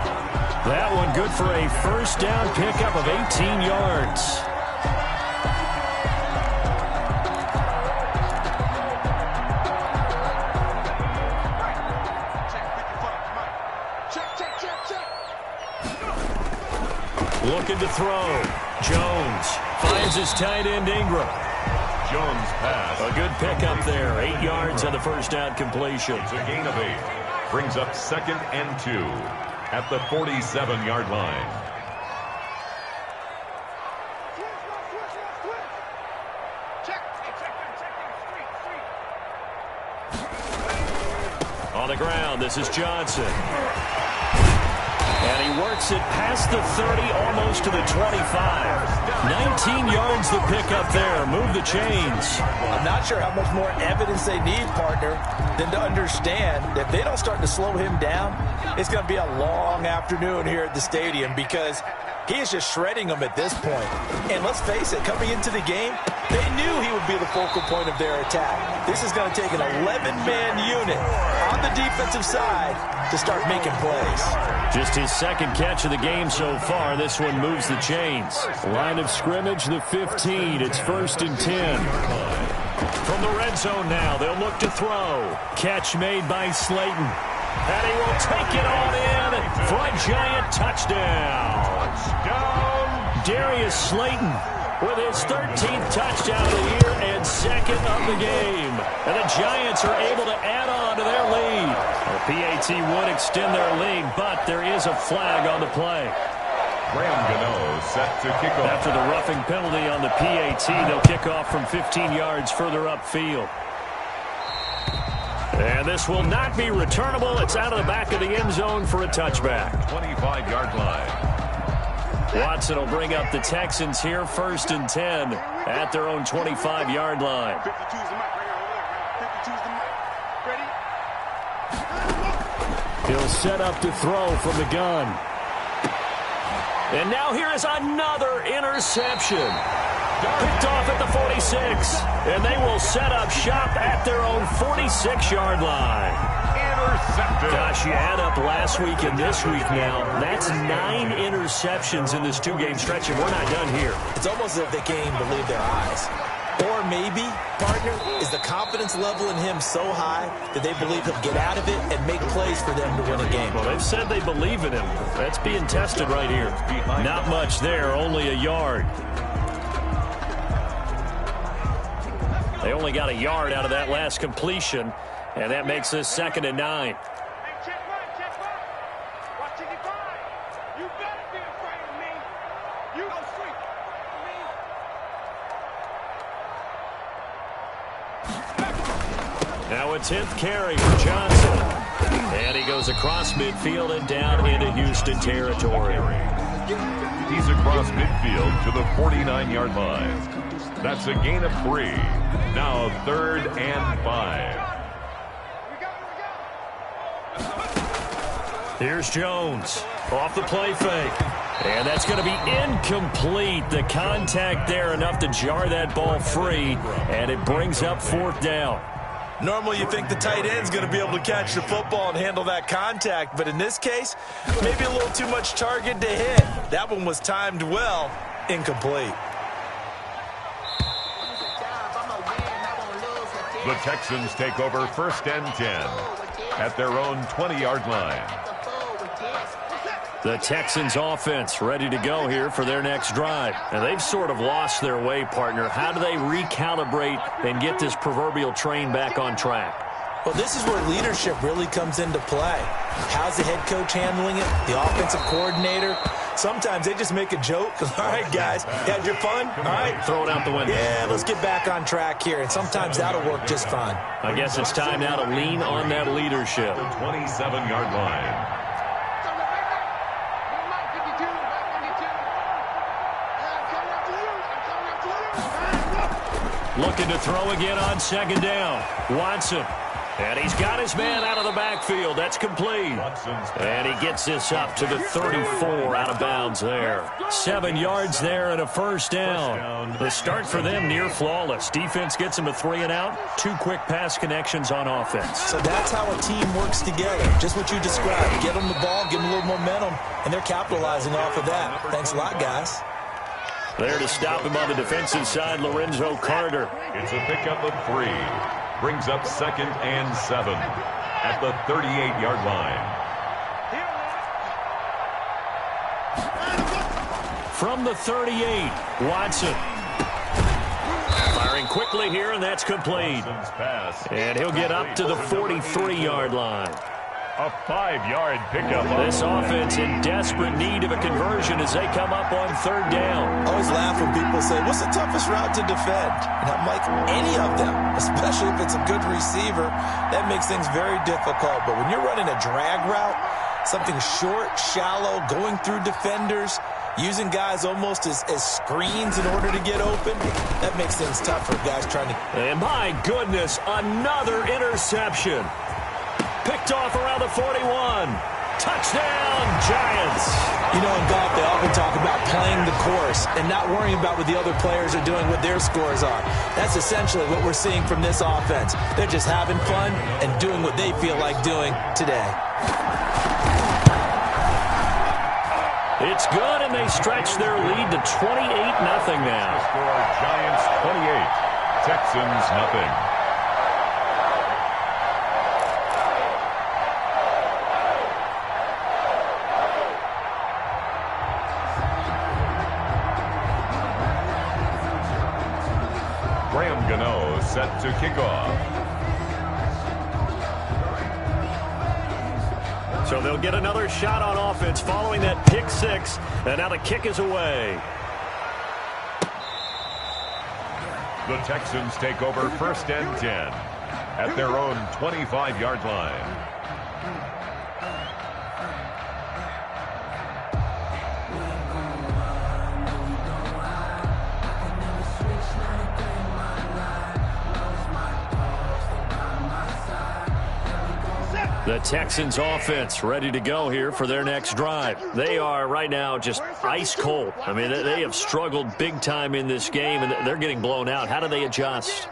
That one good for a first down pickup of 18 yards. Looking to throw. Jones finds his tight end Ingram. Jones pass. A good pickup there. 8 yards on the first down completion. It's a gain of 8. Brings up 2nd and 2 at the 47-yard line. On the ground, this is Johnson. And he works it past the 30, almost to the 25. 19 yards the pickup there. Move the chains. I'm not sure how much more evidence they need, partner, than to understand that if they don't start to slow him down, it's going to be a long afternoon here at the stadium because he is just shredding them at this point. And let's face it, coming into the game, they knew he would be the focal point of their attack. This is going to take an 11-man unit on the defensive side to start making plays. Just his 2nd catch of the game so far. This one moves the chains. Line of scrimmage, the 15. It's 1st and 10. From the red zone now, they'll look to throw. Catch made by Slayton. And he will take it on in for a giant touchdown. Darius Slayton with his 13th touchdown of the year and 2nd of the game. And the Giants are able to add on to their lead. The PAT would extend their lead, but there is a flag on the play. Graham Gano set to kick off. After the roughing penalty on the PAT, they'll kick off from 15 yards further upfield. And this will not be returnable. It's out of the back of the end zone for a touchback. 25-yard line. Watson will bring up the Texans here, 1st and 10 at their own 25-yard line. He'll set up to throw from the gun. And now here is another interception. Picked off at the 46. And they will set up shop at their own 46-yard line. Intercepted. Gosh, you add up last week and this week now. That's 9 interceptions in this 2-game stretch, and we're not done here. It's almost as if they can't even believe their eyes. Or maybe, partner, is the confidence level in him so high that they believe he'll get out of it and make plays for them to win a game. Well, they've said they believe in him. That's being tested right here. Not much there, only a yard. They only got a yard out of that last completion, and that makes this 2nd and 9. Now a 10th carry for Johnson. And he goes across midfield and down into Houston territory. He's across midfield to the 49-yard line. That's a gain of 3. Now 3rd and 5. Here's Jones off the play fake. And that's going to be incomplete. The contact there enough to jar that ball free. And it brings up 4th down. Normally you think the tight end's going to be able to catch the football and handle that contact. But in this case, maybe a little too much target to hit. That one was timed well. Incomplete. The Texans take over 1st and 10 at their own 20-yard line. The Texans offense ready to go here for their next drive. And they've sort of lost their way, partner. How do they recalibrate and get this proverbial train back on track? Well, this is where leadership really comes into play. How's the head coach handling it? The offensive coordinator? Sometimes they just make a joke. All right, guys, had your fun? All right. Throw it out the window. Yeah, let's get back on track here. And sometimes that'll work just fine. I guess it's time now to lean on that leadership. The 27-yard line. Looking to throw again on 2nd down. Watson And he's got his man out of the backfield. That's complete. And he gets this up to the 34 out of bounds there. 7 yards there and a first down. The start for them near flawless. Defense gets them a 3 and out. 2 quick pass connections on offense. So that's how a team works together. Just what you described. Get them the ball, give them a little momentum, and they're capitalizing off of that. Thanks a lot, guys. There to stop him on the defensive side, Lorenzo Carter. It's a pickup of 3. Brings up 2nd and 7 at the 38-yard line. From the 38, Watson. Firing quickly here, and that's complete. And he'll get up to the 43-yard line. A 5-yard pickup. This offense in desperate need of a conversion as they come up on 3rd down. I always laugh when people say, what's the toughest route to defend? And I'm like, any of them, especially if it's a good receiver. That makes things very difficult. But when you're running a drag route, something short, shallow, going through defenders, using guys almost as screens in order to get open, that makes things tough for guys trying to... And my goodness, another interception. Picked off around the 41. Touchdown, Giants. You know, in golf, they often talk about playing the course and not worrying about what the other players are doing, what their scores are. That's essentially what we're seeing from this offense. They're just having fun and doing what they feel like doing today. It's good, and they stretch their lead to 28-0 now. Score Giants 28, Texans nothing. Set to kick off. So they'll get another shot on offense following that pick 6, and now the kick is away. The Texans take over 1st and 10 at their own 25-yard line. The Texans offense ready to go here for their next drive. They are right now just ice cold. I mean, they have struggled big time in this game, and they're getting blown out. How do they adjust?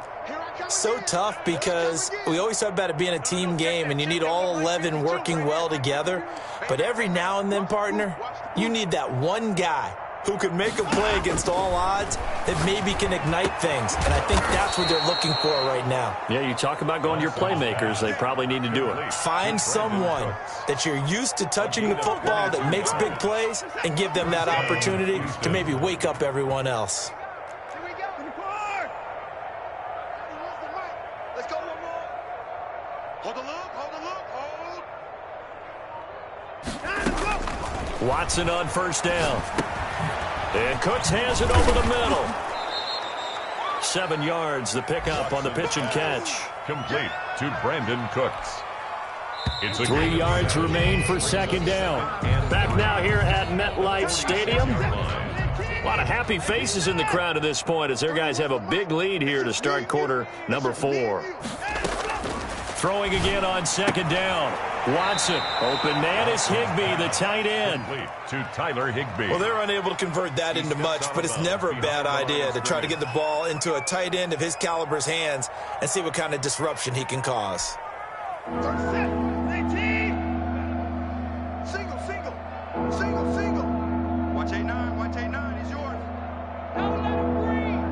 So tough because we always talk about it being a team game, and you need all 11 working well together. But every now and then, partner, you need that one guy who can make a play against all odds that maybe can ignite things. And I think that's what they're looking for right now. Yeah, you talk about going to your playmakers. They probably need to do it. Find someone that you're used to touching the football that makes big plays and give them that opportunity to maybe wake up everyone else. Watson on 1st down. And Cooks hands it over the middle. 7 yards, the pickup on the pitch and catch. Complete to Brandon Cooks. It's 3 yards remain for 2nd down. Back now here at MetLife Stadium. A lot of happy faces in the crowd at this point as their guys have a big lead here to start quarter number 4. Throwing again on 2nd down. Watson, open man is Higbee, the tight end. To Tyler Higbee. Well, they're unable to convert that into much, but it's never a bad idea to try to get the ball into a tight end of his caliber's hands and see what kind of disruption he can cause. Single. Watch 8-9, watch 8-9, he's yours. Don't let him breathe.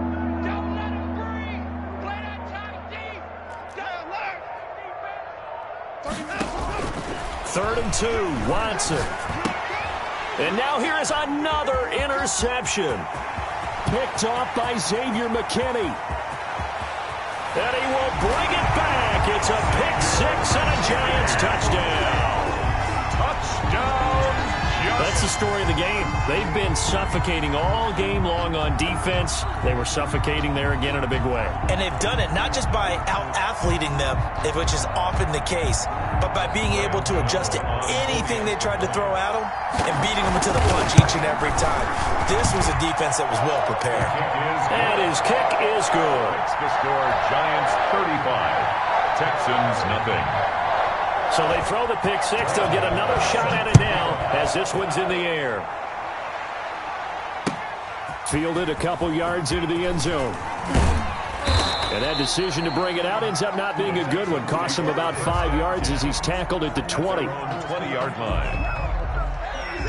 Don't let him breathe. Play that tight deep. Don't alert. 3rd and 2, Watson. And now here is another interception. Picked off by Xavier McKinney. And he will bring it back. It's a pick 6 and a Giants touchdown. Touchdown. That's the story of the game. They've been suffocating all game long on defense. They were suffocating there again in a big way. And they've done it not just by out-athleting them, which is often the case, but by being able to adjust to anything they tried to throw at them and beating them to the punch each and every time. This was a defense that was well prepared. And his kick is good. It's the score, Giants 35, Texans nothing. So they throw the pick six. They'll get another shot at it now as this one's in the air. Fielded a couple yards into the end zone. And that decision to bring it out ends up not being a good one. Costs him about 5 yards as he's tackled at the 20. 20-yard line.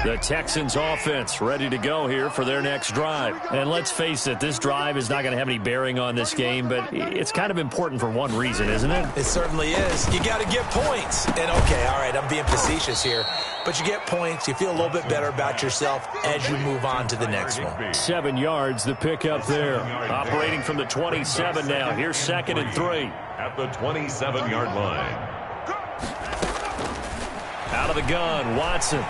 The Texans offense ready to go here for their next drive. And let's face it, this drive is not going to have any bearing on this game, but it's kind of important for one reason, isn't it? It certainly is. You got to get points. And okay, all right, I'm being facetious here, but you get points, you feel a little bit better about yourself as you move on to the next one. 7 yards, the pickup there. Operating from the 27 now. Here's 2nd and 3. At the 27-yard line. Out of the gun, Watson.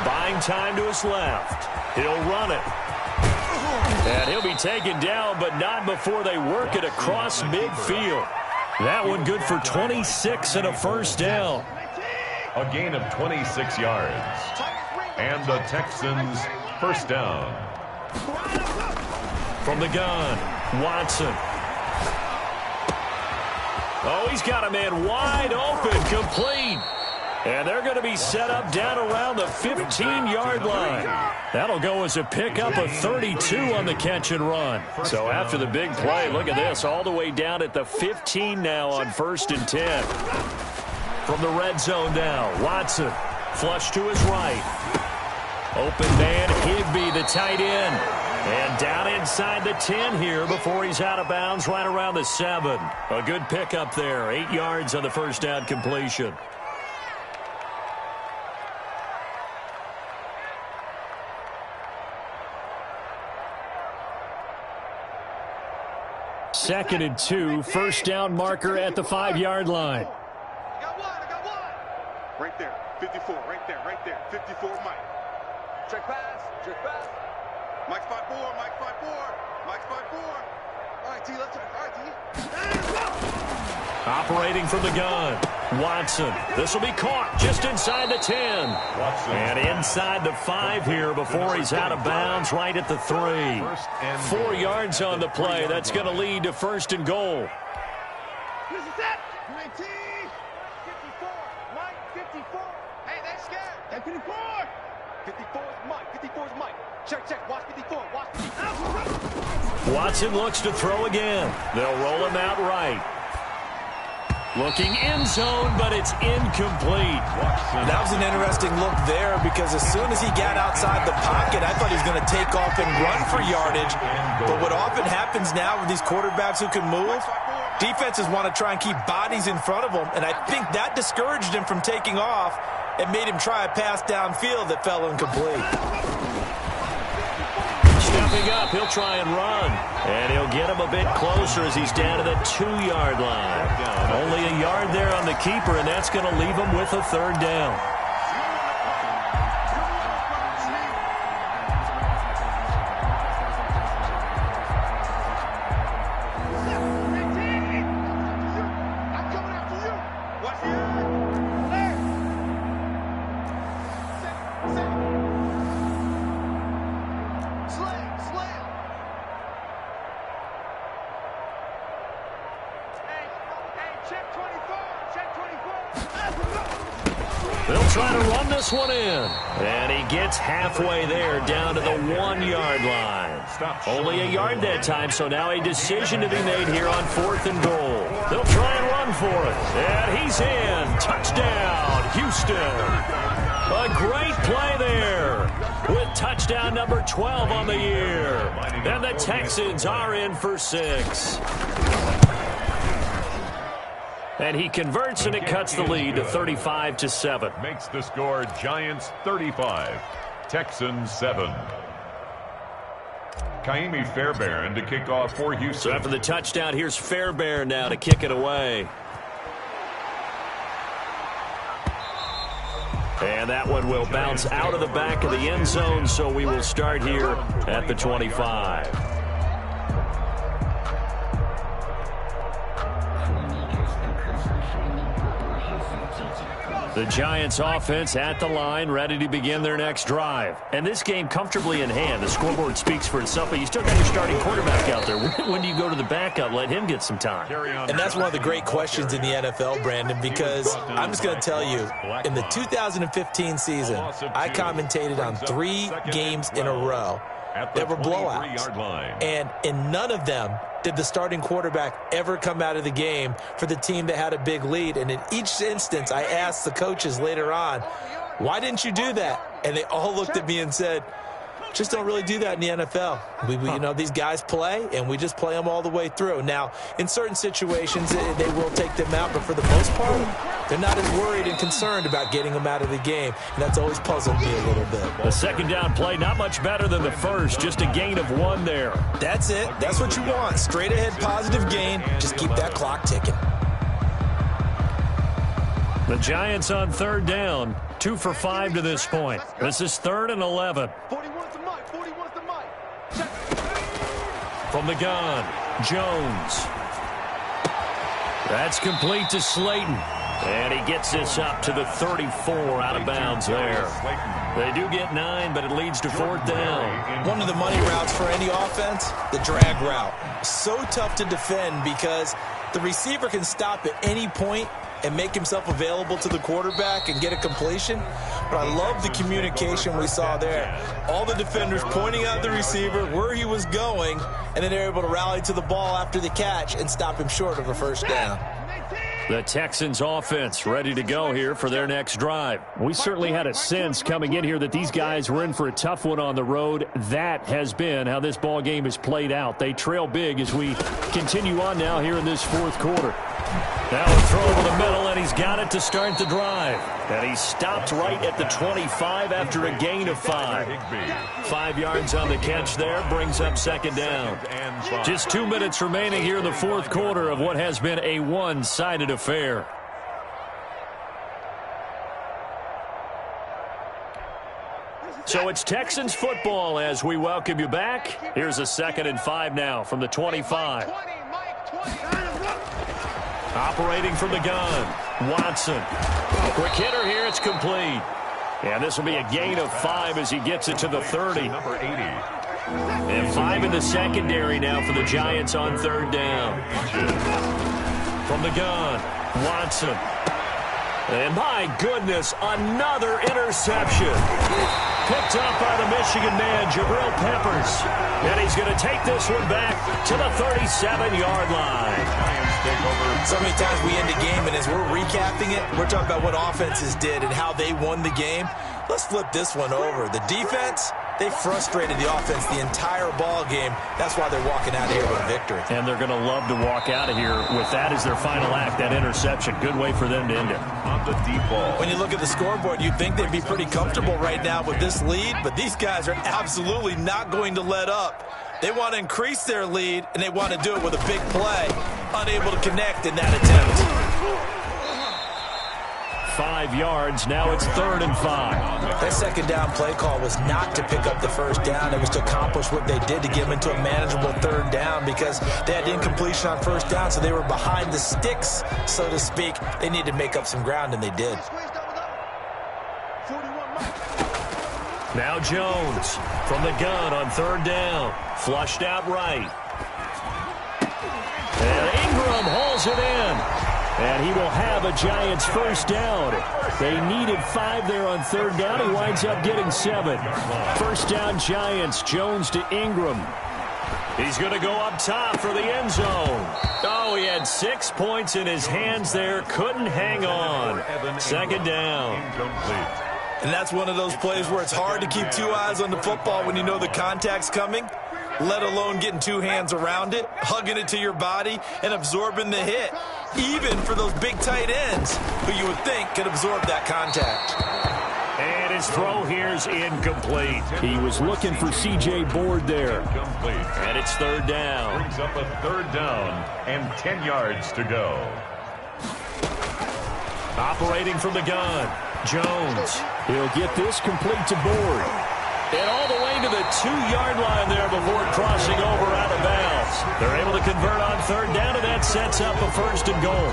Buying time to his left. He'll run it. And he'll be taken down, but not before they work it across midfield. That one good for 26 and a first down. A gain of 26 yards. And the Texans first down. From the gun, Watson. Oh, he's got a man wide open, complete. And they're going to be set up down around the 15-yard line. That'll go as a pickup of 32 on the catch and run. So after the big play, look at this, all the way down at the 15 now on 1st and 10. From the red zone now, Watson, flush to his right. Open man, Higbee, the tight end. And down inside the 10 here before he's out of bounds right around the 7. A good pickup there, 8 yards on the first down completion. Second and 2, first down marker at the 5-yard line. I got one. Right there, 54, right there, 54, Mike. Check pass. Mike's 5-4, Mike's 5-4. All right, T, let's turn. All right, T. Operating from the gun, Watson. This will be caught just inside the 10. And inside the 5 here before he's out of bounds right at the 3. 4 yards on the play. That's going to lead to 1st and goal. This is it. 19. 54. Mike, 54. Hey, they're scared. Hey, 54. 54 is Mike. 54 is Mike. Check. Watch 54. Watch 54. Watson looks to throw again. They'll roll him out right. Looking end zone, but it's incomplete. That was an interesting look there because as soon as he got outside the pocket, I thought he was going to take off and run for yardage. But what often happens now with these quarterbacks who can move, defenses want to try and keep bodies in front of them, and I think that discouraged him from taking off and made him try a pass downfield that fell incomplete. Stepping up, he'll try and run. And he'll get him a bit closer as he's down to the 2-yard line. Only a yard there on the keeper, and that's going to leave him with a 3rd down. They'll try to run this one in. And he gets halfway there down to the 1-yard line. Only a yard that time, so now a decision to be made here on 4th and goal. They'll try and run for it. And he's in. Touchdown, Houston. A great play there with touchdown number 12 on the year. And the Texans are in for 6. And he converts, and it cuts the lead to 35-7. Makes the score Giants 35, Texans 7. Kaimi Fairbairn to kick off for Houston. So after the touchdown, here's Fairbairn now to kick it away. And that one will bounce out of the back of the end zone, so we will start here at the 25. The Giants offense at the line, ready to begin their next drive. And this game comfortably in hand. The scoreboard speaks for itself, but you still got your starting quarterback out there. When do you go to the backup? Let him get some time. And that's one of the great questions in the NFL, Brandon, because I'm just going to tell you, in the 2015 season, I commentated on 3 games in a row that were blowouts. And in none of them did the starting quarterback ever come out of the game for the team that had a big lead. And in each instance, I asked the coaches later on, why didn't you do that? And they all looked at me and said, just don't really do that in the NFL. You know, these guys play, and we just play them all the way through. Now, in certain situations, they will take them out, but for the most part, they're not as worried and concerned about getting them out of the game, and that's always puzzled me a little bit. The second down play, not much better than the first, just a gain of 1 there. That's it. That's what you want. Straight ahead positive gain. Just keep that clock ticking. The Giants on third down, 2 for 5 to this point. This is 3rd and 11. From the gun, Jones. That's complete to Slayton. And he gets this up to the 34 out of bounds there. They do get 9, but it leads to 4th down. One of the money routes for any offense, the drag route. So tough to defend because the receiver can stop at any point and make himself available to the quarterback and get a completion. But I love the communication we saw there. All the defenders pointing out the receiver, where he was going, and then they're able to rally to the ball after the catch and stop him short of a first down. The Texans offense ready to go here for their next drive. We certainly had a sense coming in here that these guys were in for a tough one on the road. That has been how this ball game has played out. They trail big as we continue on now here in this 4th quarter. Now a throw over the middle, and he's got it to start the drive. And he stopped right at the 25 after a gain of 5. 5 yards on the catch there, brings up 2nd down. Just 2 minutes remaining here in the 4th quarter of what has been a one-sided affair. So it's Texans football as we welcome you back. Here's a 2nd and 5 now from the 25. Operating from the gun, Watson. Quick hitter here, it's complete. And this will be a gain of 5 as he gets it to the 30. Number 80. And 5 in the secondary now for the Giants on 3rd down. From the gun, Watson. And my goodness, another interception. Picked up by the Michigan man, Jabril Peppers. And he's going to take this one back to the 37-yard line. So many times we end a game, and as we're recapping it, we're talking about what offenses did and how they won the game. Let's flip this one over. The defense, they frustrated the offense the entire ball game. That's why they're walking out of here with a victory. And they're going to love to walk out of here with that as their final act, that interception. Good way for them to end it. On the deep ball. When you look at the scoreboard, you'd think they'd be pretty comfortable right now with this lead, but these guys are absolutely not going to let up. They want to increase their lead, and they want to do it with a big play. Unable to connect in that attempt. 5 yards. Now it's 3rd and 5. That 2nd down play call was not to pick up the 1st down. It was to accomplish what they did to get them into a manageable 3rd down because they had incompletion on 1st down, so they were behind the sticks, so to speak. They needed to make up some ground, and they did. Now Jones from the gun on 3rd down. Flushed out right. And Ingram hauls it in. And he will have a Giants 1st down. They needed 5 there on 3rd down. He winds up getting 7. 1st down Giants. Jones to Ingram. He's going to go up top for the end zone. Oh, he had 6 points in his hands there. Couldn't hang on. 2nd down. And that's one of those plays where it's hard to keep 2 eyes on the football when you know the contact's coming, let alone getting 2 hands around it, hugging it to your body, and absorbing the hit, even for those big tight ends who you would think could absorb that contact. And his throw here is incomplete. He was looking for C.J. Board there. And it's 3rd down. Brings up a 3rd down and 10 yards to go. Operating from the gun, Jones. He'll get this complete to Board. And all the way to the 2-yard line there before crossing over out of bounds. Bengals. They're able to convert on third down, and that sets up a 1st and goal.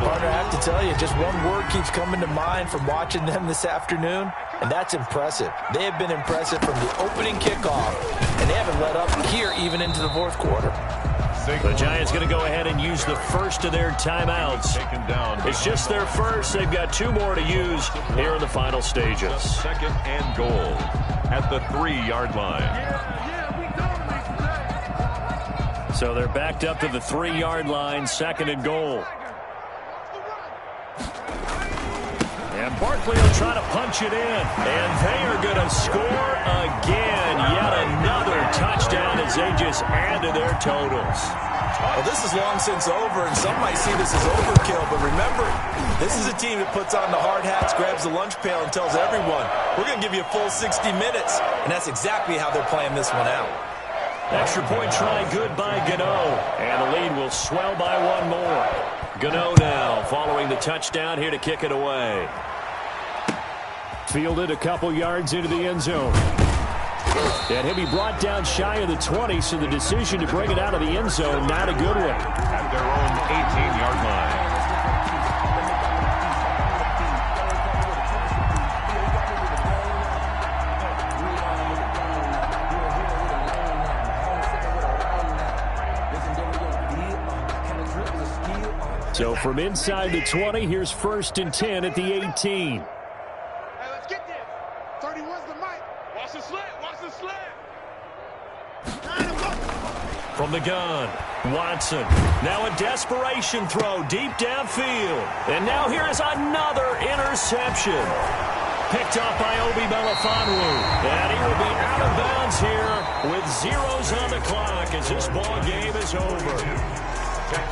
Partner, I have to tell you, just one word keeps coming to mind from watching them this afternoon, and that's impressive. They have been impressive from the opening kickoff, and they haven't let up here even into the 4th quarter. The Giants going to go ahead and use the first of their timeouts. It's just their first. They've got 2 more to use here in the final stages. 2nd and goal at the 3-yard line. So they're backed up to the 3-yard line, 2nd and goal. And Barkley will try to punch it in. And they are going to score again. Yet another touchdown as they just add to their totals. Well, this is long since over, and some might see this as overkill. But remember, this is a team that puts on the hard hats, grabs the lunch pail, and tells everyone, we're going to give you a full 60 minutes. And that's exactly how they're playing this one out. Extra point try good by Gano. And the lead will swell by 1 more. Gano now following the touchdown here to kick it away. Fielded a couple yards into the end zone. And he'll be brought down shy of the 20, so the decision to bring it out of the end zone, not a good one. At their own 18-yard line. So from inside the 20, here's 1st and 10 at the 18. From the gun, Watson. Now a desperation throw deep downfield. And now here is another interception. Picked up by Obi Melifonwu. And he will be out of bounds here with zeros on the clock as this ball game is over.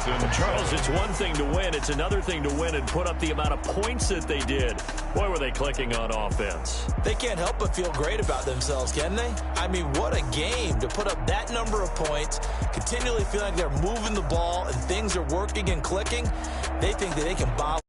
But Charles, it's one thing to win. It's another thing to win and put up the amount of points that they did. Boy, were they clicking on offense. They can't help but feel great about themselves, can they? I mean, what a game to put up that number of points, continually feel like they're moving the ball and things are working and clicking. They think that they can bottle.